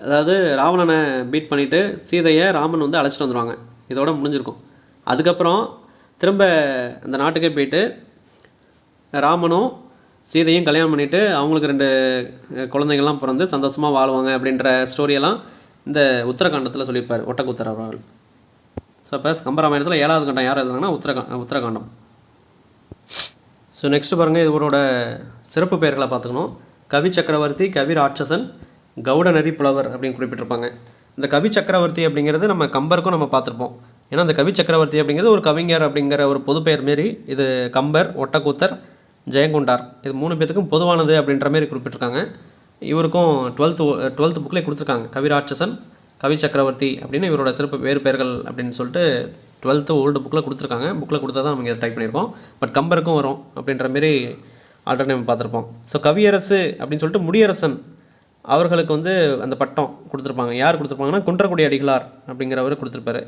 அதாவது ராவணனை பீட் பண்ணிவிட்டு சீதையை ராமன் வந்து அழைச்சிட்டு வந்துடுவாங்க. இதோட முடிஞ்சிருக்கும். அதுக்கப்புறம் திரும்ப அந்த நாட்டுக்கே போயிட்டு ராமனும் சீதையும் கல்யாணம் பண்ணிவிட்டு அவங்களுக்கு 2 குழந்தைங்கள்லாம் பிறந்து சந்தோஷமாக வாழ்வாங்க அப்படின்ற ஸ்டோரியெல்லாம் இந்த உத்தரகாண்டத்தில் சொல்லியிருப்பார் ஒட்டக்கூத்தர் அவர்கள். ஸோ இப்போ கம்பராமாயணத்தில் 7வது காண்டம் யார் எழுதுனாங்கன்னா உத்தரகாண்டம். ஸோ நெக்ஸ்ட்டு பாருங்கள், இவரோட சிறப்பு பெயர்களை பார்த்துக்கணும். கவி சக்கரவர்த்தி, கவி ராட்சசன், கவுடநெறி புலவர் அப்படின்னு குறிப்பிட்டிருப்பாங்க. இந்த கவி சக்கரவர்த்தி அப்படிங்கிறது நம்ம கம்பருக்கும் நம்ம பார்த்துருப்போம். ஏன்னா அந்த கவி சக்கரவர்த்தி அப்படிங்கிறது ஒரு கவிஞர் அப்படிங்கிற ஒரு பொது பெயர் மாரி. இது கம்பர், ஒட்டக்கூத்தர், ஜெயங்கொண்டார் இது 3 பேத்துக்கும் பொதுவானது அப்படின்ற மாரி குறிப்பிட்டிருக்காங்க. இவருக்கும் 12th புக்கில் கொடுத்துருக்காங்க. கவி ராட்சசன், கவி சக்கரவர்த்தி அப்படின்னு இவரோட சிறப்பு வேறு பெயர்கள் அப்படின்னு சொல்லிட்டு 12th ஓல்டு புக்கில் கொடுத்துருக்காங்க. புக்கில் கொடுத்தா தான் நம்ம இதை டைப் பண்ணியிருக்கோம். பட் கம்பருக்கும் வரும் அப்படின்ற மாரி ஆல்ரெடி நம்ம பார்த்துருப்போம். ஸோ கவியரசு அப்படின்னு சொல்லிட்டு முடியரசன் அவர்களுக்கு வந்து அந்த பட்டம் கொடுத்துருப்பாங்க. யார் கொடுத்துருப்பாங்கன்னா குன்றக்குடி அடிகளார் அப்படிங்கிறவர் கொடுத்துருப்பாரு.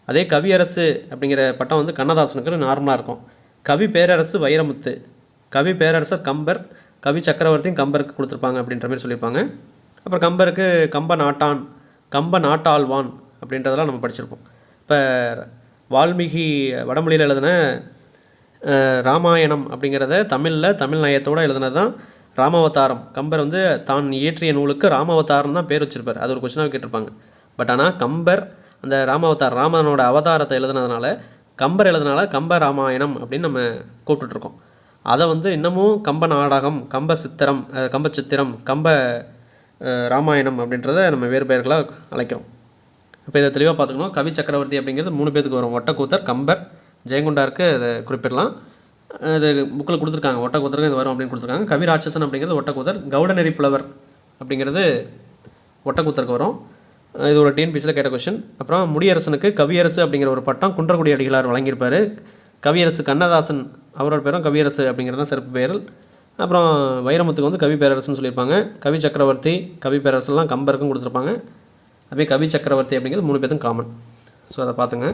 அதே கவியரசு அப்படிங்கிற பட்டம் வந்து கண்ணதாசனுக்கு நார்மலாக இருக்கும். கவி பேரரசு வைரமுத்து, கவி பேரரசர் கம்பர், கவி சக்கரவர்த்தியும் கம்பருக்கு கொடுத்துருப்பாங்க அப்படின்ற மாதிரி சொல்லியிருப்பாங்க. அப்புறம் கம்பருக்கு கம்ப நாட்டாழ்வான் அப்படின்றதெல்லாம் நம்ம படிச்சிருப்போம். இப்போ வால்மீகி வடமொழியில் எழுதின ராமாயணம் அப்படிங்கிறத தமிழ் நயத்தோடு எழுதினது தான் ராமாவதாரம். கம்பர் வந்து தான் இயற்றிய நூலுக்கு ராமாவதாரம் தான் பேர் வச்சிருப்பார். அது ஒரு கொஸ்டினாக கேட்டிருப்பாங்க. பட் ஆனால் கம்பர் அந்த ராமனோட அவதாரத்தை எழுதுனதுனால கம்பர் எழுதுனால கம்ப ராமாயணம் அப்படின்னு நம்ம கூப்பிட்டுருக்கோம். அதை வந்து இன்னமும் கம்ப நாடகம், கம்ப சித்திரம், கம்ப ராமாயணம் அப்படின்றத நம்ம வேறு பெயர்களாக அழைக்கிறோம். இப்போ இதை தெளிவாக பார்த்துக்கணும். கவி சக்கரவர்த்தி அப்படிங்கிறது 3 பேத்துக்கு வரும். ஒட்டக்கூத்தர், கம்பர், ஜெயங்கொண்டாருக்கு அதை குறிப்பிடலாம். இது புக்கில் கொடுத்துருக்காங்க. ஒட்டக்கூத்தருக்கு இது வரும் அப்படின்னு கொடுத்துருக்காங்க. கவி ராட்சசன் அப்படிங்கிறது ஒட்டக்கூத்தர், கவுடநெறி புலவர் அப்படிங்கிறது ஒட்டக்கூத்தருக்கு வரும். இது ஒரு டிஎன்பிசியில் கேட்ட கொஸ்டின். அப்புறம் முடியரசனுக்கு கவியரசு அப்படிங்கிற ஒரு பட்டம் குன்றக்குடி அடிகளார் வழங்கியிருப்பார். கவியரசு கண்ணதாசன் அவரோட பேரும் கவியரசு அப்படிங்கிறது தான் சிறப்பு பெயர்கள். அப்புறம் வைரமுத்துக்கு வந்து கவி பேரரசுன்னு சொல்லியிருப்பாங்க. கவி சக்கரவர்த்தி, கவி பேரரசுலாம் கம்பருக்கும் கொடுத்துருப்பாங்க. அப்படியே கவி சக்கரவர்த்தி அப்படிங்கிறது 3 பேருக்கும் காமன். ஸோ அதை பார்த்துங்க.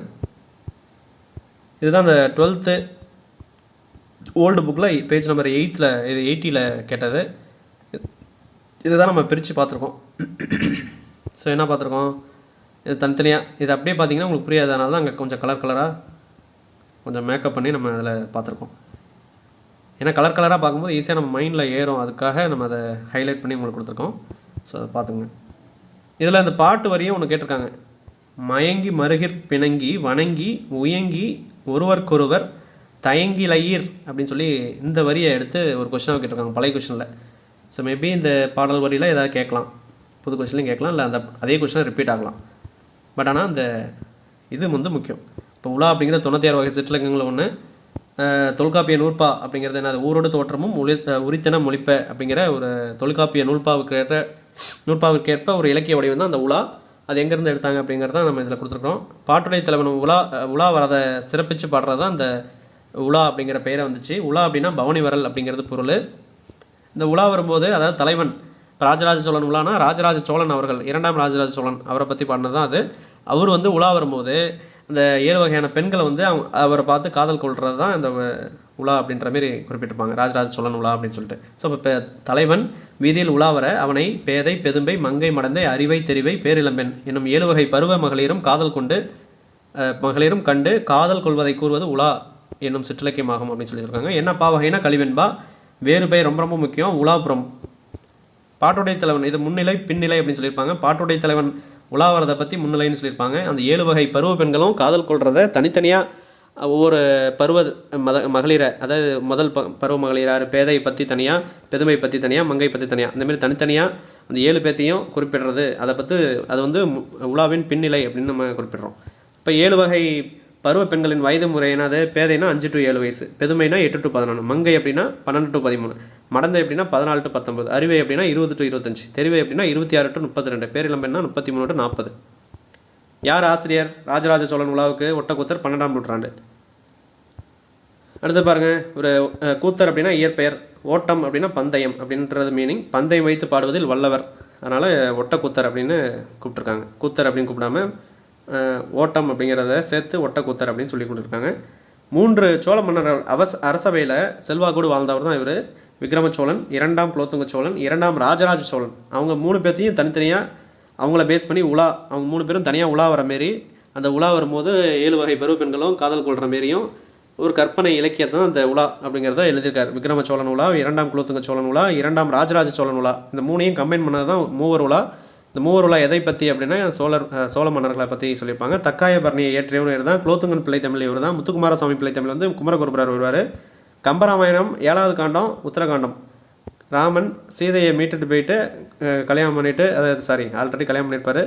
இதுதான் அந்த 12th ஓல்டு புக்கில் பேஜ் நம்பர் 80ல் கேட்டது. இதுதான் நம்ம பிரித்து பார்த்துருக்கோம். ஸோ என்ன பார்த்துருக்கோம், இது தனித்தனியாக. இது அப்படியே பார்த்தீங்கன்னா உங்களுக்கு புரியாதனால தான் அங்கே கொஞ்சம் கலராக கொஞ்சம் மேக்கப் பண்ணி நம்ம அதில் பார்த்துருக்கோம். ஏன்னா கலராக பார்க்கும்போது ஈஸியாக நம்ம மைண்டில் ஏறும். அதுக்காக நம்ம அதை ஹைலைட் பண்ணி உங்களுக்கு கொடுத்துருக்கோம். ஸோ அதை பார்த்துங்க. இதில் அந்த பாட்டு வரியும் ஒன்று கேட்டிருக்காங்க. மயங்கி மருகிற் பிணங்கி வணங்கி உயங்கி ஒருவருக்கொருவர் தயங்கிலயிர் அப்படின்னு சொல்லி இந்த வரியை எடுத்து ஒரு கொஸ்டினாக கேட்டிருக்காங்க பழைய கொஸ்டினில். ஸோ மேபி இந்த பாடல் வரியில் ஏதாவது கேட்கலாம், புது கொஸ்டின்லையும் கேட்கலாம், இல்லை அதே கொஸ்டினை ரிப்பீட் ஆகலாம். பட் ஆனால் அந்த இது வந்து முக்கியம். இப்போ உலா அப்படிங்கிற 96 வகை சிற்றிலக்கங்களில் ஒன்று. தொல்காப்பிய நூற்பா அப்படிங்கிறது என்ன, ஊரோடு தோற்றமும் உரித்தன மொழிப்ப அப்படிங்கிற ஒரு தொல்காப்பிய நூற்பாவிற்கேற்ப ஒரு இலக்கிய வடிவம் தான் அந்த உலா. அது எங்கேருந்து எடுத்தாங்க அப்படிங்கிறது தான் நம்ம இதில் கொடுத்துருக்கோம். பாட்டுடை தலைவன் உலா வரதை சிறப்பித்து பாடுறது தான் அந்த உலா அப்படிங்கிற பெயரை வந்துச்சு. உலா அப்படின்னா பவனி வரல் அப்படிங்கிறது பொருள். இந்த உலா வரும்போது அதாவது தலைவன் இப்போ ராஜராஜ சோழன் உலானா ராஜராஜ சோழன் அவர்கள் 2ஆம் ராஜராஜ சோழன் அவரை பற்றி பாடினது தான் அது. அவர் வந்து உலா வரும்போது அந்த 7 வகையான பெண்களை வந்து அவரை பார்த்து காதல் கொள்வது தான் இந்த உலா அப்படின்ற மாரி குறிப்பிட்டிருப்பாங்க. ராஜராஜ சோழன் உலா அப்படின்னு சொல்லிட்டு. ஸோ இப்போ தலைவன் வீதியில் உலா வர அவனை பேதை பெதும்பை மங்கை மடந்தை அறிவை தெரிவை பேரிளம்பெண் என்னும் 7 வகை பருவ மகளிரும் கண்டு காதல் கொள்வதை கூறுவது உலா என்னும் சிற்றிலக்கியமாகும் அப்படின்னு சொல்லியிருக்காங்க. என்னப்பா வகைனா கலிவெண்பா. வேறு பெயர் ரொம்ப ரொம்ப முக்கியம், உலாபுரம். பாட்டுடை தலைவன் இது முன்னிலை பின்னிலை அப்படின்னு சொல்லியிருப்பாங்க. பாட்டுடை தலைவன் உலாவரதை பற்றி முன்னிலைன்னு சொல்லியிருப்பாங்க. அந்த 7 வகை பருவ பெண்களும் காதல் கொள்றதை தனித்தனியாக ஒவ்வொரு பருவ மகளிரை, அதாவது முதல் பருவ மகளிரார் பேதை பற்றி தனியாக, பெதுமை பற்றி தனியாக, மங்கை பற்றி தனியாக, இந்தமாரி தனித்தனியாக அந்த 7 பேர்த்தையும் குறிப்பிடுறது. அதை பற்றி அது வந்து உலாவின் பின்னிலை அப்படின்னு நம்ம குறிப்பிடுறோம். இப்போ 7 வகை பருவ பெண்களின் வயது முறை என்னது? பேதைனா 5 to 7 வயசு, பெதுமைனா 8 to 11, மங்கை அப்படின்னா 12 to 13, மடந்தை அப்படின்னா 14 to 19, அறிவை அப்படின்னா 20 to 25, தெரிவை அப்படின்னா 26 to 32, பேரிளம்பெண்ணா 33 to 40. யார் ஆசிரியர்? ராஜராஜ சோழன் உலாவுக்கு ஒட்டக்கூத்தர் 12ஆம் நூற்றாண்டு. அடுத்து பாருங்கள், ஒரு கூத்தர் அப்படின்னா இயற்பெயர், ஓட்டம் அப்படின்னா பந்தயம் அப்படின்றது மீனிங், பந்தயம் வைத்து பாடுவதில் வல்லவர், அதனால் ஒட்டக்கூத்தர் அப்படின்னு கூப்பிட்ருக்காங்க. கூத்தர் அப்படின்னு கூப்பிடாம ஓட்டம் அப்படிங்கிறத சேர்த்து ஒட்டக்கூத்தர் அப்படின்னு சொல்லி கொடுத்துருக்காங்க. 3 சோழ மன்னர்கள் அரசவையில் செல்வாக்கோடு வாழ்ந்தவர் தான் இவர். விக்ரம சோழன், 2ஆம் குலோத்துங்க சோழன், 2ஆம் ராஜராஜ சோழன். அவங்க 3 பேர்த்தையும் தனித்தனியாக அவங்கள பேஸ் பண்ணி அவங்க 3 பேரும் தனியாக உலா வர மாரி, அந்த உலா வரும்போது 7 வகை பருவ பெண்களும் காதல் கொள்கிற மாரியும் ஒரு கற்பனை இலக்கியத்தை தான் அந்த உலா அப்படிங்கிறத எழுதியிருக்கார். விக்ரம சோழன் உலா, 2ஆம் குலோத்துங்க சோழன் உலா, 2ஆம் ராஜராஜ சோழன் உலா, இந்த 3ஐயும் கம்பைன் பண்ணது தான் மூவர் உலா. இந்த மூவர் உலா எதை பற்றி அப்படின்னா சோழ மன்னர்களை பற்றி சொல்லியிருப்பாங்க. தக்காய பரணியை இயற்றியவன் இவர் தான். குலோத்துங்கன் பிள்ளை தமிழ் இவர் தான். முத்துக்குமாரசுவாமி பிள்ளை தமிழ் வந்து குமரகுருபரர் வருவார். கம்பராமாயணம் 7வது காண்டம் உத்தரகாண்டம். ராமன் சீதையை மீட்டுட்டு போயிட்டு கல்யாணம் பண்ணிவிட்டு, அதாவது ஆல்ரெடி கல்யாணம் பண்ணியிருப்பார்,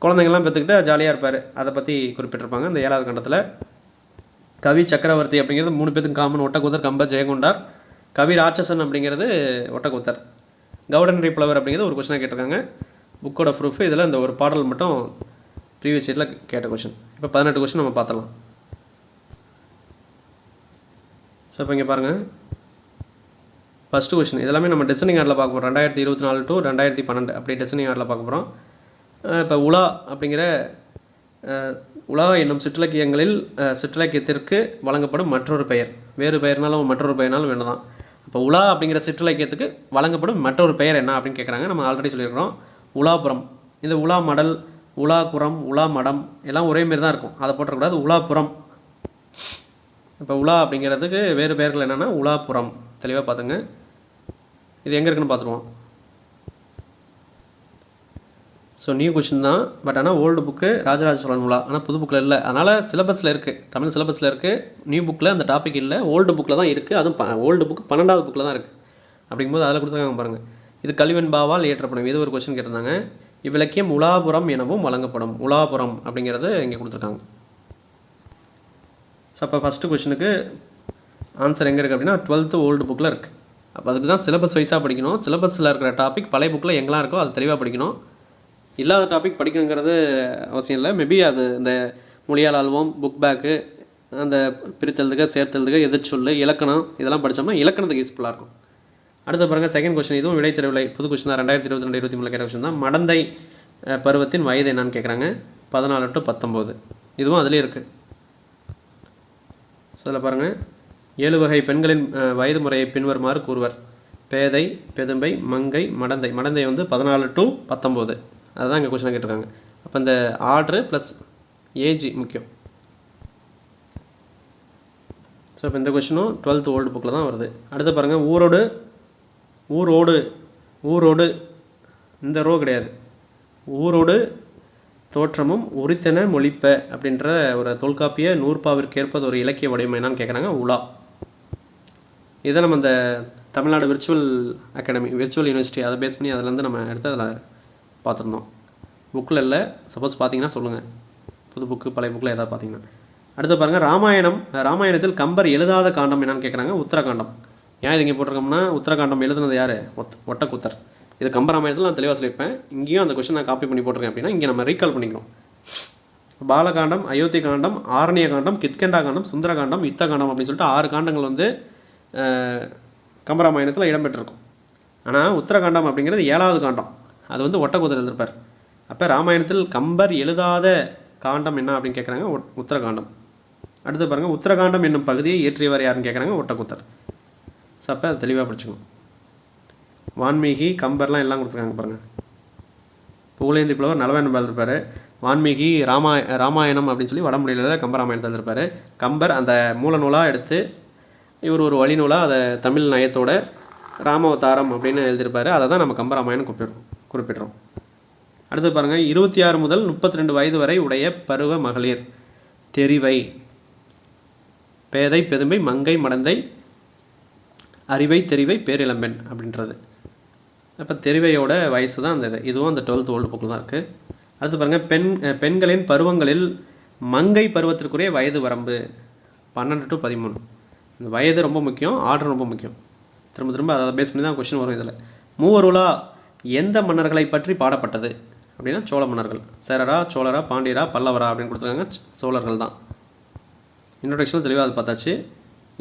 குழந்தைங்கள்லாம் பெற்றுக்கிட்டு ஜாலியாக இருப்பார். அதை பற்றி குறிப்பிட்டிருப்பாங்க இந்த 7வது காண்டத்தில். கவி சக்கரவர்த்தி அப்படிங்கிறது 3 பேருக்கு காமன், ஒட்டக்கூத்தர், கம்பர், ஜெயங்கொண்டார். கவி ராட்சசன் அப்படிங்கிறது ஒட்டக்கூத்தர். கவுடனரி புலவர் அப்படிங்கிறது ஒரு கொஸ்டினாக கேட்டிருக்காங்க. புக்கோட ப்ரூஃப் இதில் இந்த ஒரு பாடல் மட்டும் ப்ரீவியஸ் இயரில் கேட்ட கொஸ்டின். இப்போ 18 கொஸ்டின் நம்ம பார்த்துடலாம். ஸோ இப்போ இங்கே பாருங்கள், ஃபஸ்ட்டு கொஸ்டின் இதெல்லாமே நம்ம டெஸ்டினிங் ஆர்டில் பார்க்க போகிறோம். 2024 to 2012 அப்படி டெஸ்டினிங் ஆர்டில் பார்க்க போகிறோம். இப்போ உலா அப்படிங்கிற உலா என்னும் சிற்றிலக்கியத்திற்கு வழங்கப்படும் மற்றொரு பெயர், வேறு பெயர்னாலும் மற்றொரு பெயர்னாலும் வேணும் தான். இப்போ உலா அப்படிங்கிற சிற்றிலக்கியத்துக்கு வழங்கப்படும் மற்றொரு பெயர் என்ன அப்படின்னு கேட்குறாங்க. நம்ம ஆல்ரெடி சொல்லியிருக்கிறோம், உலாபுரம். இந்த உலா மடல், உலாகுரம், உலா மடம் எல்லாம் ஒரே மாரி தான் இருக்கும், அதை போட்டக்கூடாது. உலாபுரம். இப்போ உலா அப்படிங்கிறதுக்கு வேறு பெயர்கள் என்னென்னா உலாபுரம். தெளிவாக பார்த்துங்க. இது எங்கே இருக்குன்னு பார்த்துருவோம். ஸோ நியூ கொஷின் தான், பட் ஆனால் ஓல்டு புக்கு ராஜராஜ சோழன் உலா, ஆனால் புது புக்கில் இல்லை. அதனால் சிலபஸில் இருக்குது, தமிழ் சிலபஸில் இருக்குது. நியூ புக்கில் அந்த டாபிக் இல்லை, ஓல்டு புக்கில் தான் இருக்குது. அதுவும் ஓல்டு புக்கு 12வது புக்கில் தான் இருக்குது. அப்படிங்கும்போது அதில் கொடுத்துருக்காங்க பாருங்கள். இது கலிவெண்பாவால் இயற்றப்படும். இது ஒரு கொஸ்டின் கேட்டிருந்தாங்க. இவ்விலக்கியம் உலாபுரம் எனவும் வழங்கப்படும். உலாபுரம் அப்படிங்கிறது இங்கே கொடுத்துருக்காங்க. ஸோ அப்போ ஃபஸ்ட்டு கொஸ்டினுக்கு ஆன்சர் எங்கே இருக்குது அப்படின்னா 12th ஓல்டு புக்கில் இருக்குது. அப்போ அதுக்கு தான் சிலபஸ் வைஸாக படிக்கணும். சிலபஸில் இருக்கிற டாபிக் பழைய புக்கில் எங்கெல்லாம் இருக்கோ அது தெளிவாக படிக்கணும். இல்லாத டாபிக் படிக்கணுங்கிறது அவசியம் இல்லை. மேபி அது இந்த மொழியால் ஆல்வம், புக் பேக்கு, அந்த பிரித்தெழுதுக, சேர்த்தெழுதுக, எதிர்ச்சொல், இலக்கணம் இதெல்லாம் படித்தோம்னா இலக்கணத்துக்கு யூஸ்ஃபுல்லாக இருக்கும். அடுத்த பாருங்கள், செகண்ட் கொஸ்டின். இதுவும் விடைத்தெரிவில்லை, புது கொஸ்டின் தான். 2022-23 கேட்ட கொஸ்டின் தான். மடந்தை பருவத்தின் வயது என்னன்னு கேட்குறாங்க. 14 to 19. இதுவும் அதிலே இருக்குது. ஸோ அதில் பாருங்கள், 7 வகை பெண்களின் வயது முறையை பின்வருமாறு கூறுவர். பேதை, பெதும்பை, மங்கை, மடந்தை. மடந்தை வந்து 14 to 19. அதுதான் இங்கே கொஸ்டினாக கேட்டிருக்காங்க. அப்போ இந்த ஆர்டரு ப்ளஸ் ஏஜ் முக்கியம். ஸோ இப்போ இந்த கொஸ்டினும் 12th ஓல்டு புக்கில் தான் வருது. அடுத்து பாருங்கள், ஊரோடு இந்த ரோ கிடையாது. ஊரோடு தோற்றமும் உரித்தன மொழிப்ப அப்படின்ற ஒரு தொல்காப்பிய நூற்பாவிற்கு ஏற்பது ஒரு இலக்கிய வடிவம் என்னன்னு கேட்குறாங்க. உலா. இதை நம்ம இந்த Tamil Nadu virtual academy, virtual university அதை பேஸ் பண்ணி அதிலேருந்து நம்ம எடுத்து அதில் பார்த்துருந்தோம். புக்கில் இல்லை, சப்போஸ் பார்த்தீங்கன்னா சொல்லுங்கள், புது புக்கு பழைய புக்கில் எதாவது பார்த்தீங்கன்னா. அடுத்து பாருங்கள், ராமாயணத்தில் கம்பர் எழுதாத காண்டம் என்னன்னு கேட்குறாங்க. உத்தரகாண்டம். ஏன் இது இங்கே போட்டிருக்கோம்னா, உத்தரகாண்டம் எழுதுனது யார்? ஒட்டக்கூத்தர். இது கம்பராமாயணத்தில் நான் தெளிவாக சொல்லியிருப்பேன். இங்கேயும் அந்த கொஸ்டின் நான் காப்பி பண்ணி போட்டிருக்கேன். அப்படின்னா இங்கே நம்ம ரீகால் பண்ணிக்கணும். பாலகாண்டம், அயோத்தி காண்டம், ஆரண்ய காண்டம், கித்கண்டா காண்டம், சுந்தரகாண்டம், யுத்த காண்டம் அப்படின்னு சொல்லிட்டு 6 காண்டங்கள் வந்து கம்பராமாயணத்தில் இடம்பெற்றிருக்கும். ஆனால் உத்தரகாண்டம் அப்படிங்கிறது 7வது காண்டம். அது வந்து ஒட்டக்கூத்தர் எழுதியிருப்பார். அப்போ ராமாயணத்தில் கம்பர் எழுதாத காண்டம் என்ன அப்படின்னு கேட்குறாங்க. உத்தரகாண்டம். அடுத்து பாருங்கள், உத்தரகாண்டம் என்னும் பகுதியை இயற்றியவர் யாருன்னு கேட்குறாங்க. ஒட்டக்கூத்தர். ஸோ அப்போ அதை தெளிவாக படிச்சுக்கணும். வான்மீகி, கம்பர்லாம் எல்லாம் கொடுத்துருக்காங்க பாருங்கள். புகழேந்தி புலவர் நலவேந்தன் எழுதியிருப்பார். வான்மீகி ராமாயணம் அப்படின்னு சொல்லி வடமொழியில் கம்பராமாயணத்தை எழுதியிருப்பார். கம்பர் அந்த மூல நூலாக எடுத்து இவர் ஒரு வழி நூலாக அதை தமிழ் நயத்தோட ராமாவதாரம் அப்படின்னு எழுதியிருப்பார். அதை தான் நம்ம கம்பராமாயணம் குறிப்பிடுறோம். அடுத்து பாருங்கள் 26 முதல் 32 வயது வரை உடைய பருவ மகளிர். தெரிவை, பேதை, பெதும்பை, மங்கை, மடந்தை, அறிவை, தெரிவை, பேரிளம்பெண் அப்படின்றது. அப்போ தெரிவையோட வயசு தான் அந்த இதுவும் அந்த 12th ஓல்டு புக்கில் தான் இருக்குது. அடுத்து பாருங்கள் பெண்களின் பருவங்களில் மங்கை பருவத்திற்குரிய வயது வரம்பு 12 to 13. இந்த வயது ரொம்ப முக்கியம், ஆர்டர் ரொம்ப முக்கியம். திரும்ப திரும்ப அதை பேஸ் பண்ணி தான் கொஸ்டின் வரும். இதில் மூவர் உலா எந்த மன்னர்களை பற்றி பாடப்பட்டது அப்படின்னா சோழ மன்னர்கள். சேரரா, சோழரா, பாண்டியரா, பல்லவரா அப்படின்னு கொடுத்துருக்காங்க. சோழர்கள் தான். இன்ட்ரோடக்ஷன் தெளிவாக அது பார்த்தாச்சு.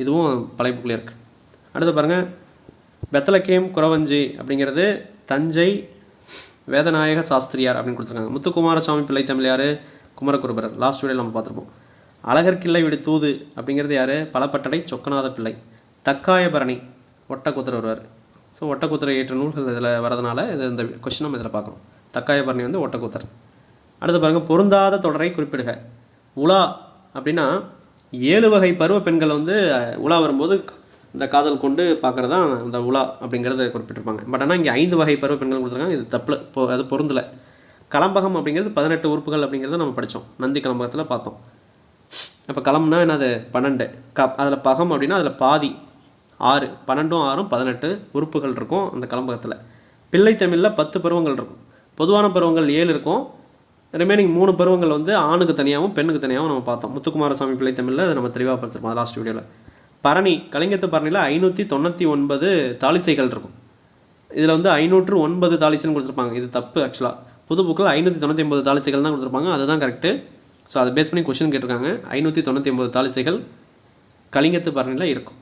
இதுவும் பழைய புக்கில் இருக்குது. அடுத்து பாருங்கள் பெத்தலகேம் குறவஞ்சி அப்படிங்கிறது தஞ்சை வேதநாயக சாஸ்திரியார் அப்படின்னு கொடுத்துருக்காங்க. முத்துக்குமாரசாமி பிள்ளை தமிழ் யார்? குமரகுருபரர். லாஸ்ட் வீடியோவில் நம்ம பார்த்துருப்போம். அழகர்கிள்ளை விடு தூது அப்படிங்கிறது யார்? பலப்பட்டடை சொக்கநாத பிள்ளை. தக்காயபரணி ஒட்டக்கூத்தர் வருவார். ஸோ ஒட்டக்கூத்தரை ஏற்ற நூல்கள் இதில் வரதுனால இந்த கொஸ்டின் நம்ம இதில் பார்க்குறோம். தக்காயபரணி வந்து ஒட்டக்கூத்தர். அடுத்து பாருங்கள் பொருந்தாத தொடரை குறிப்பிடுக. உலா அப்படின்னா 7 வகை பருவ பெண்கள் வந்து உலா வரும்போது இந்த காதல் கொண்டு பார்க்குறது தான் இந்த உலா அப்படிங்கிறத குறிப்பிட்டிருப்பாங்க. பட் ஆனால் இங்கே 5 வகை பருவ பெண்கள் கொடுத்துருக்காங்க. இது தப்பில் அது பொருந்தலை. கலம்பகம் அப்படிங்கிறது 18 உறுப்புகள் அப்படிங்கிறத நம்ம படித்தோம். நந்தி கலம்பகத்தில் பார்த்தோம். அப்போ களம்னா என்னது? 12. அதில் பகம் அப்படின்னா அதில் பாதி 6. 12ம் 6ம் 18 உறுப்புகள் இருக்கும் அந்த கலம்பகத்தில். பிள்ளை தமிழில் 10 பருவங்கள் இருக்கும். பொதுவான பருவங்கள் 7 இருக்கும். ரிமைனிங் 3 பருவங்கள் வந்து ஆணுக்கு தனியாகவும் பெண்ணுக்கு தனியாகவும் நம்ம பார்த்தோம். முத்துக்குமாரசாமி பிள்ளை தமிழில் அதை நம்ம தெளிவாக படிச்சிருப்போம் லாஸ்ட் வீடியோவில். பரணி கலிங்கத்து பரணியில் 599 தாலிசைகள் இருக்கும். இதில் வந்து 509 தாலிசைன்னு கொடுத்துருப்பாங்க. இது தப்பு. ஆக்சுவலாக புது புக்கில் 599 தாலிசைகள் தான் கொடுத்துருப்பாங்க. அதுதான் கரெக்டு. ஸோ அதை பேஸ் பண்ணி கொஸ்டின் கேட்டிருக்காங்க. 599 தாலிசைகள் கலிங்கத்து பரணியில் இருக்கும்.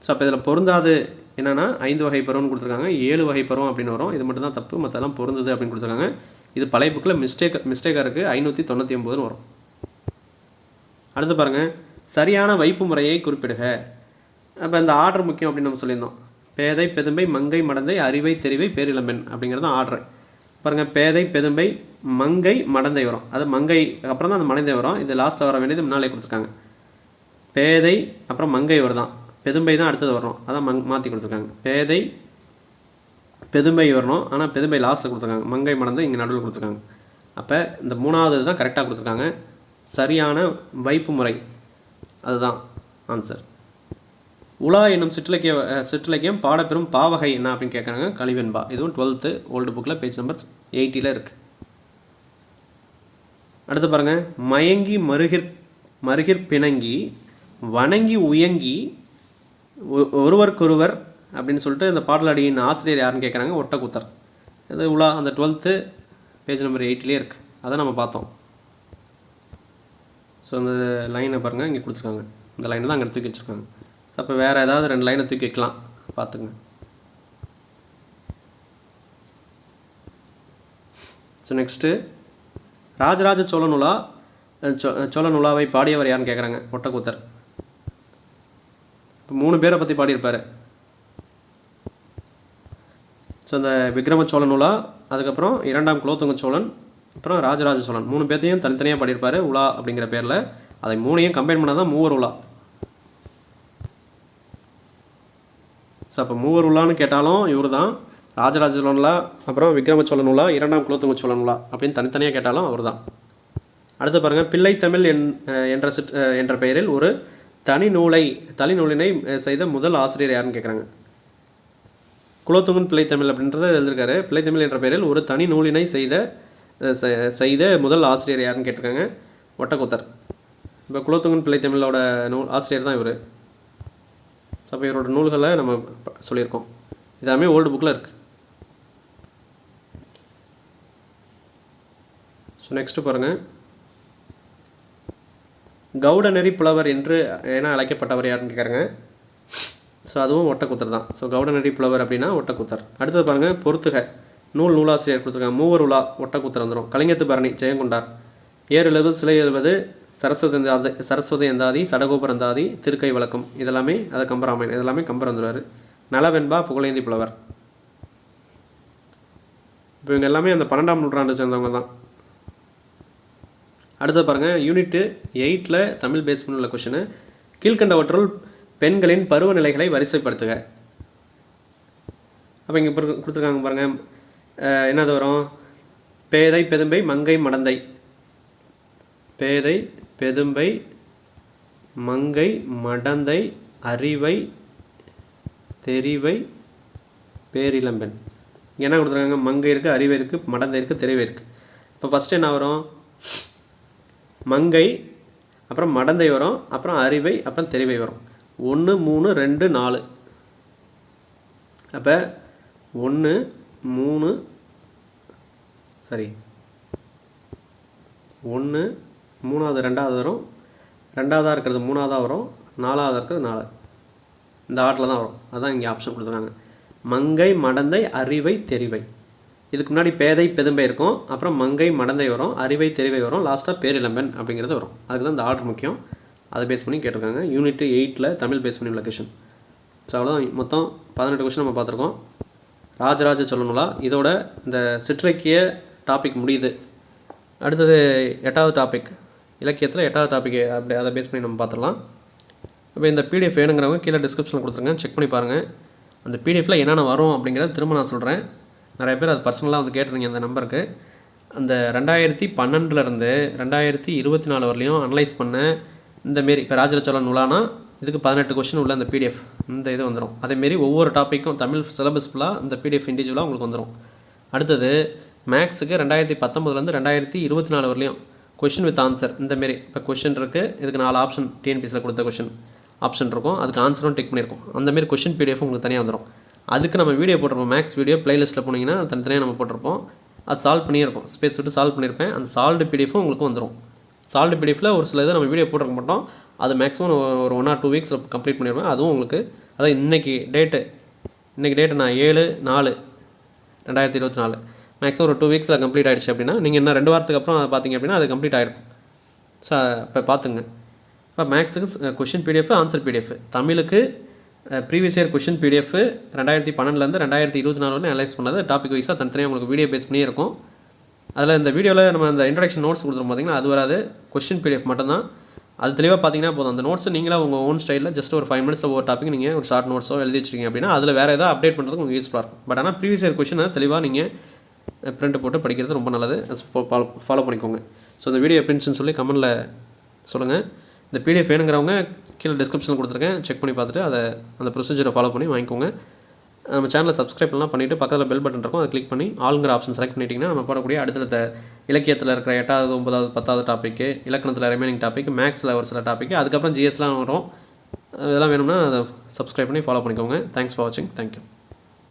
ஸோ அப்போ இதில் பொருந்தாது என்னென்னா 5 வகை பருவம்னு கொடுத்துருக்காங்க. 7 வகை பருவம் அப்படின்னு வரும். இது மட்டும் தான் தப்பு. மற்றெல்லாம் பொருந்தது அப்படின்னு கொடுத்துருக்காங்க. இது பழைய புக்கில் மிஸ்டேக்காக இருக்குது. 599 வரும். அடுத்து பாருங்கள் சரியான வைப்பு முறையை குறிப்பிடுக. அப்போ இந்த ஆர்டர் முக்கியம் அப்படின்னு நம்ம சொல்லியிருந்தோம். பேதை, பெதும்பை, மங்கை, மடந்தை, அறிவை, தெரிவை, பேரிளம்பெண் அப்படிங்கிறது தான் ஆர்டர். பாருங்கள் பேதை, பெதும்பை, மங்கை, மடந்தை வரும். அது மங்கை அப்புறம் தான் அந்த மடந்தை வரும். இது லாஸ்ட்டில் வர வேண்டியது முன்னாலே கொடுத்துருக்காங்க. பேதை அப்புறம் மங்கை வருதான். பெதும்பை தான் அடுத்தது வரணும். அதான் மாற்றி கொடுத்துருக்காங்க. பேதை பெதும்பை வரணும். ஆனால் பெதும்பை லாஸ்ட்டில் கொடுத்துருக்காங்க. மங்கை, மடந்தை இங்கே நடுவில் கொடுத்துருக்காங்க. அப்போ இந்த 3வது தான் கரெக்டாக கொடுத்துருக்காங்க. சரியான வைப்பு முறை அதுதான் ஆன்சர். உலா என்னும் சிற்றிலக்கியம் பாடப்பெறும் பாவகை என்ன அப்படின்னு கேட்குறாங்க. கலிவெண்பா. இதுவும் 12th ஓல்டு புக்கில் பேஜ் நம்பர் 80 இருக்குது. அடுத்து பாருங்கள் மயங்கி மருகிற் பிணங்கி வணங்கி உயங்கி ஒருவருக்கொருவர் அப்படின்னு சொல்லிட்டு இந்த பாடலடியின் ஆசிரியர் யாருன்னு கேட்குறாங்க. ஒட்டக்கூத்தர். இது உலா அந்த 12th பேஜ் நம்பர் 80 இருக்குது. அதை நம்ம பார்த்தோம். ஸோ அந்த லைனை பாருங்கள் இங்கே கொடுத்துருக்காங்க. இந்த லைனை தான் அங்கே தூக்கி வச்சுருக்காங்க. ஸோ அப்போ வேறு ஏதாவது 2 லைனை தூக்கி வைக்கலாம். பார்த்துங்க. ஸோ நெக்ஸ்ட்டு ராஜராஜ சோழ நுலாவை பாடியவர் யாருன்னு கேட்குறாங்க. ஒட்டக்கூத்தர். இப்போ 3 பேரை பற்றி பாடியிருப்பார். ஸோ இந்த விக்ரம சோழ நுலா, அதுக்கப்புறம் 2ஆம் குலோத்துங்க சோழன், அப்புறம் ராஜராஜ சோழன் 3 பேர்த்தையும் தனித்தனியாக பாடியிருப்பார் உலா அப்படிங்கிற பேரில். அதை 3ஐயும் கம்பைன் பண்ணால் தான் மூவர் உலா. ஸோ அப்போ மூவர் உலான்னு கேட்டாலும் இவர் தான். ராஜராஜ சோழனுலா, அப்புறம் விக்ரம சோழன் உலா, 2ஆம் குலோத்துங்க சோழன் உலா அப்படின்னு தனித்தனியாக கேட்டாலும் அவர் தான். அடுத்து பாருங்கள் பிள்ளை தமிழ் என்ற பெயரில் ஒரு தனிநூலினை செய்த முதல் ஆசிரியர் யாருன்னு கேட்குறாங்க. குலோத்துங்கன் பிள்ளை தமிழ் அப்படின்றத எழுதியிருக்காரு. பிள்ளை தமிழ் என்ற பெயரில் ஒரு தனி நூலினை செய்த முதல் ஆசிரியர் யாருன்னு கேட்டிருக்காங்க. ஒட்டக்கூத்தர். இப்போ குலோத்துங்கன் பிள்ளை தமிழோட ஆசிரியர் தான் இவர். ஸோ அப்போ இவரோட நூல்களை நம்ம சொல்லியிருக்கோம். எல்லாமே ஓல்டு புக்கில் இருக்குது. ஸோ நெக்ஸ்ட்டு பாருங்கள் கவுடநெறி புலவர் என அழைக்கப்பட்டவர் யாருன்னு கேட்குறாங்க. ஸோ அதுவும் ஒட்டக்கூத்தர் தான். ஸோ கவுடநெறி புலவர் அப்படின்னா ஒட்டக்கூத்தர். அடுத்தது பாருங்கள் பொறுத்துக நூலாசிரியர் கொடுத்துருக்காங்க. மூவர் உலா ஒட்டக்கூத்தர் வந்துடும். கலிங்கத்து பரணி ஜெயங்கொண்டார். ஏர் எழுவது சிலை எழுவது சரஸ்வதி எந்தாதி சடகோபர் எந்தாதி திருக்கை வழக்கம் இதெல்லாமே அதை கம்பராமாயணம் இதெல்லாமே கம்பர் வந்துடுவார். நலவெண்பா புகழேந்தி புலவர். இப்போ இவங்க எல்லாமே அந்த 12ஆம் நூற்றாண்டு சேர்ந்தவங்க தான். அடுத்து பாருங்கள் யூனிட் 8 தமிழ் பேஸ் பண்ணி உள்ள கொஷினு. கீழ்கண்டவற்றுள் பெண்களின் பருவநிலைகளை வரிசைப்படுத்துக. அப்போ இங்கே கொடுத்துருக்காங்க பாருங்கள். என்னது வரும்? பேதை பெதும்பை மங்கை மடந்தை. பேதை பெதும்பை மங்கை மடந்தை அறிவை தெரிவை பேரிளம்பெண். என்ன கொடுத்துருக்காங்க? மங்கை இருக்குது, அறிவை இருக்குது, மடந்தை இருக்குது, தெரிவை இருக்குது. இப்போ ஃபஸ்ட்டு என்ன வரும்? மங்கை, அப்புறம் மடந்தை வரும், அப்புறம் அறிவை, அப்புறம் தெரிவை வரும். 1 3 2 4. அப்போ 1 3 சரி 1 3வது 2வது வரும், 2வதாக இருக்கிறது 3வதாக வரும், 4வதாக இருக்கிறது 4. இந்த ஆர்டரில் தான் வரும். அதுதான் இங்கே ஆப்ஷன் கொடுத்துருக்காங்க. மங்கை மடந்தை அறிவை தெரிவை. இதுக்கு முன்னாடி பேதை பெதும்பை இருக்கும், அப்புறம் மங்கை மடந்தை வரும், அறிவை தெரிவை வரும், லாஸ்ட்டாக பேரிளம்பெண் அப்படிங்கிறது வரும். அதுக்கு தான் இந்த ஆர்டர் முக்கியம். அதை பேஸ் பண்ணி கேட்டிருக்காங்க. யூனிட் 8ல் தமிழ் பேஸ் பண்ணி உள்ள கொஷின். ஸோ அவ்வளோதான். மொத்தம் 18 கொஷின் நம்ம பார்த்துருக்கோம். ராஜராஜ சோழ நூலா இதோட இந்த சிற்றிலக்கிய டாபிக் முடியுது. அடுத்தது 8வது டாபிக், இலக்கியத்தில் 8வது டாபிக். அப்படி அதை பேஸ் பண்ணி நம்ம பார்த்துடலாம். இப்போ இந்த பிடிஎஃப் வேணுங்கிறவங்க கீழே டிஸ்கிரிப்ஷனில் கொடுத்துருங்க, செக் பண்ணி பாருங்கள். அந்த பிடிஎஃப்பில் என்னென்ன வரும் அப்படிங்கிறத திரும்ப நான் சொல்கிறேன். நிறைய பேர் அது பர்சனலாக வந்து கேட்டிருந்தீங்க அந்த நம்பருக்கு. அந்த 2012லேருந்து 2024 வரலையும் அனலைஸ் பண்ண இந்தமாரி இப்போ ராஜராஜ சோழன் நூலானா இதுக்கு 18 கொஷின் உள்ள அந்த பிடிஎஃப் இந்த இது வந்துடும். அதேமாரி ஒவ்வொரு டாப்பிக்கும் தமிழ் சிலபஸ் ஃபுல்லாக இந்த பிடிஎஃப் இண்டிவிஜுவலாக உங்களுக்கு வந்துடும். அடுத்தது மேக்ஸுக்கு 2019லேருந்து 2024 வரலையும் கொஷின் வித் ஆன்சர் இந்தமாரி. இப்போ கொஷின் இருக்குது, இதுக்கு 4 ஆப்ஷன் டிஎன்பிசியில் கொடுத்த கொஷின் ஆப்ஷன் இருக்கும், அதுக்கு ஆன்சரும் டிக் பண்ணியிருக்கோம். அந்தமாரி கொஷின் பிடிஎஃப் உங்களுக்கு தனியாக வந்துடும். அதுக்கு நம்ம வீடியோ போட்டிருப்போம், மேக்ஸ் வீடியோ ப்ளேலிஸ்ட்டில் போனீங்கன்னா தனித்தனியாக நம்ம போட்டிருப்போம். அது சால்வ் பண்ணியிருக்கோம், ஸ்பேஸ் விட்டு சால்வ் பண்ணியிருப்பேன். அந்த சால்வ்டு பிடிஎஃபும் உங்களுக்கு வந்துடும். சால்வ்டு பிடிஎஃபில் ஒரு சில இதை நம்ம வீடியோ போட்டிருக்க மாட்டோம், அது மேக்ஸிமம் ஒரு 1 or 2 வீக்ஸில் கம்ப்ளீட் பண்ணிடுவேன். அதுவும் உங்களுக்கு அதாவது இன்றைக்கி டேட்டு நான் 7/4/2024 மேக்ஸிமம் ஒரு 2 வீக்ஸில் கம்ப்ளீட் ஆகிடுச்சு அப்படின்னா நீங்கள் இன்னும் 2 வாரத்துக்கு அப்புறம் அதை பார்த்தீங்க அப்படின்னா அது கம்ப்ளீட் ஆகிருக்கும். ஸோ இப்போ பார்த்துங்க. இப்போ மேக்ஸுக்கு கொஷின் பிடிஎஃப், ஆன்சர் பிடிஎஃப். தமிழுக்கு ப்ரீவியஸ் இயர் கொஷின் பிடிஎஃப் 2012லேருந்து 2024 வரை அனலைஸ் பண்ணது டாபிக் வைஸாக தனித்தனியாக உங்களுக்கு வீடியோ பேஸ் பண்ணி இருக்கும். அதில் இந்த வீடியோவில் நம்ம அந்த இன்ட்ரடக்ஷன் நோட்ஸ் கொடுத்துரும் பார்த்தீங்கன்னா அது வராது, கொஷின் பிடிஎஃப் மட்டும்தான். அது தெளிவாக பார்த்தீங்கன்னா போதும். அந்த நோட்ஸ் நீங்களாக உங்கள் ஓன் ஸ்டைலில் ஜஸ்ட் ஒரு 5 மினிட்ஸில் ஒரு டாபிக் நீங்கள் ஒரு ஷார்ட் நோட்ஸோ எழுதி வச்சிருக்கீங்க அப்படின்னா அதில் வேறு ஏதாவது அப்டேட் பண்ணுறதுக்கு உங்களுக்கு யூஸ்ஃபுல்லாக இருக்கும். பட் ஆனால் ப்ரீவியஸ் இயர் கொஷினை தெளிவாக நீங்கள் பிரிண்ட் போட்டு படிக்கிறது ரொம்ப நல்லது. ஃபாலோ பண்ணிக்கோங்க. ஸோ இந்த வீடியோ எப்படின்னு சொல்லி கமெண்ட்டில் சொல்லுங்கள். இந்த பிடிஎஃப் வேணுங்கிறவங்க கீழே டிஸ்கிரிப்ஷனில் கொடுத்துருக்கேன், செக் பண்ணி பார்த்துட்டு அதை அந்த ப்ரொசீஜரை ஃபாலோ பண்ணி வாங்கிக்கோங்க. நம்ம சேனலை சப்ஸ்கிரைப்லாம் பண்ணிவிட்டு பக்கத்தில் பெல் பட்டன் இருக்கும், அதை கிளிக் பண்ணி ஆளுங்கிற ஆப்ஷன் செலக்ட் பண்ணிட்டீங்கன்னா நம்ம போடக்கூடிய அடுத்தடுத்த இலக்கியத்தில் இருக்கிற 8வது 9வது 10வது டாப்பிக்கு, இலக்கணத்தில் ரிமைனிங் டாபிக், மேக்ஸில் ஒரு சில டாப்பிக்கு, அதுக்கப்புறம் ஜிஎஸ்லாம் வரும். இதெல்லாம் வேணும்னா அதை சப்ஸ்கிரைப் பண்ணி ஃபாலோ பண்ணிக்கோங்க. தேங்க்ஸ் ஃபார் வாட்சிங். தேங்க்யூ.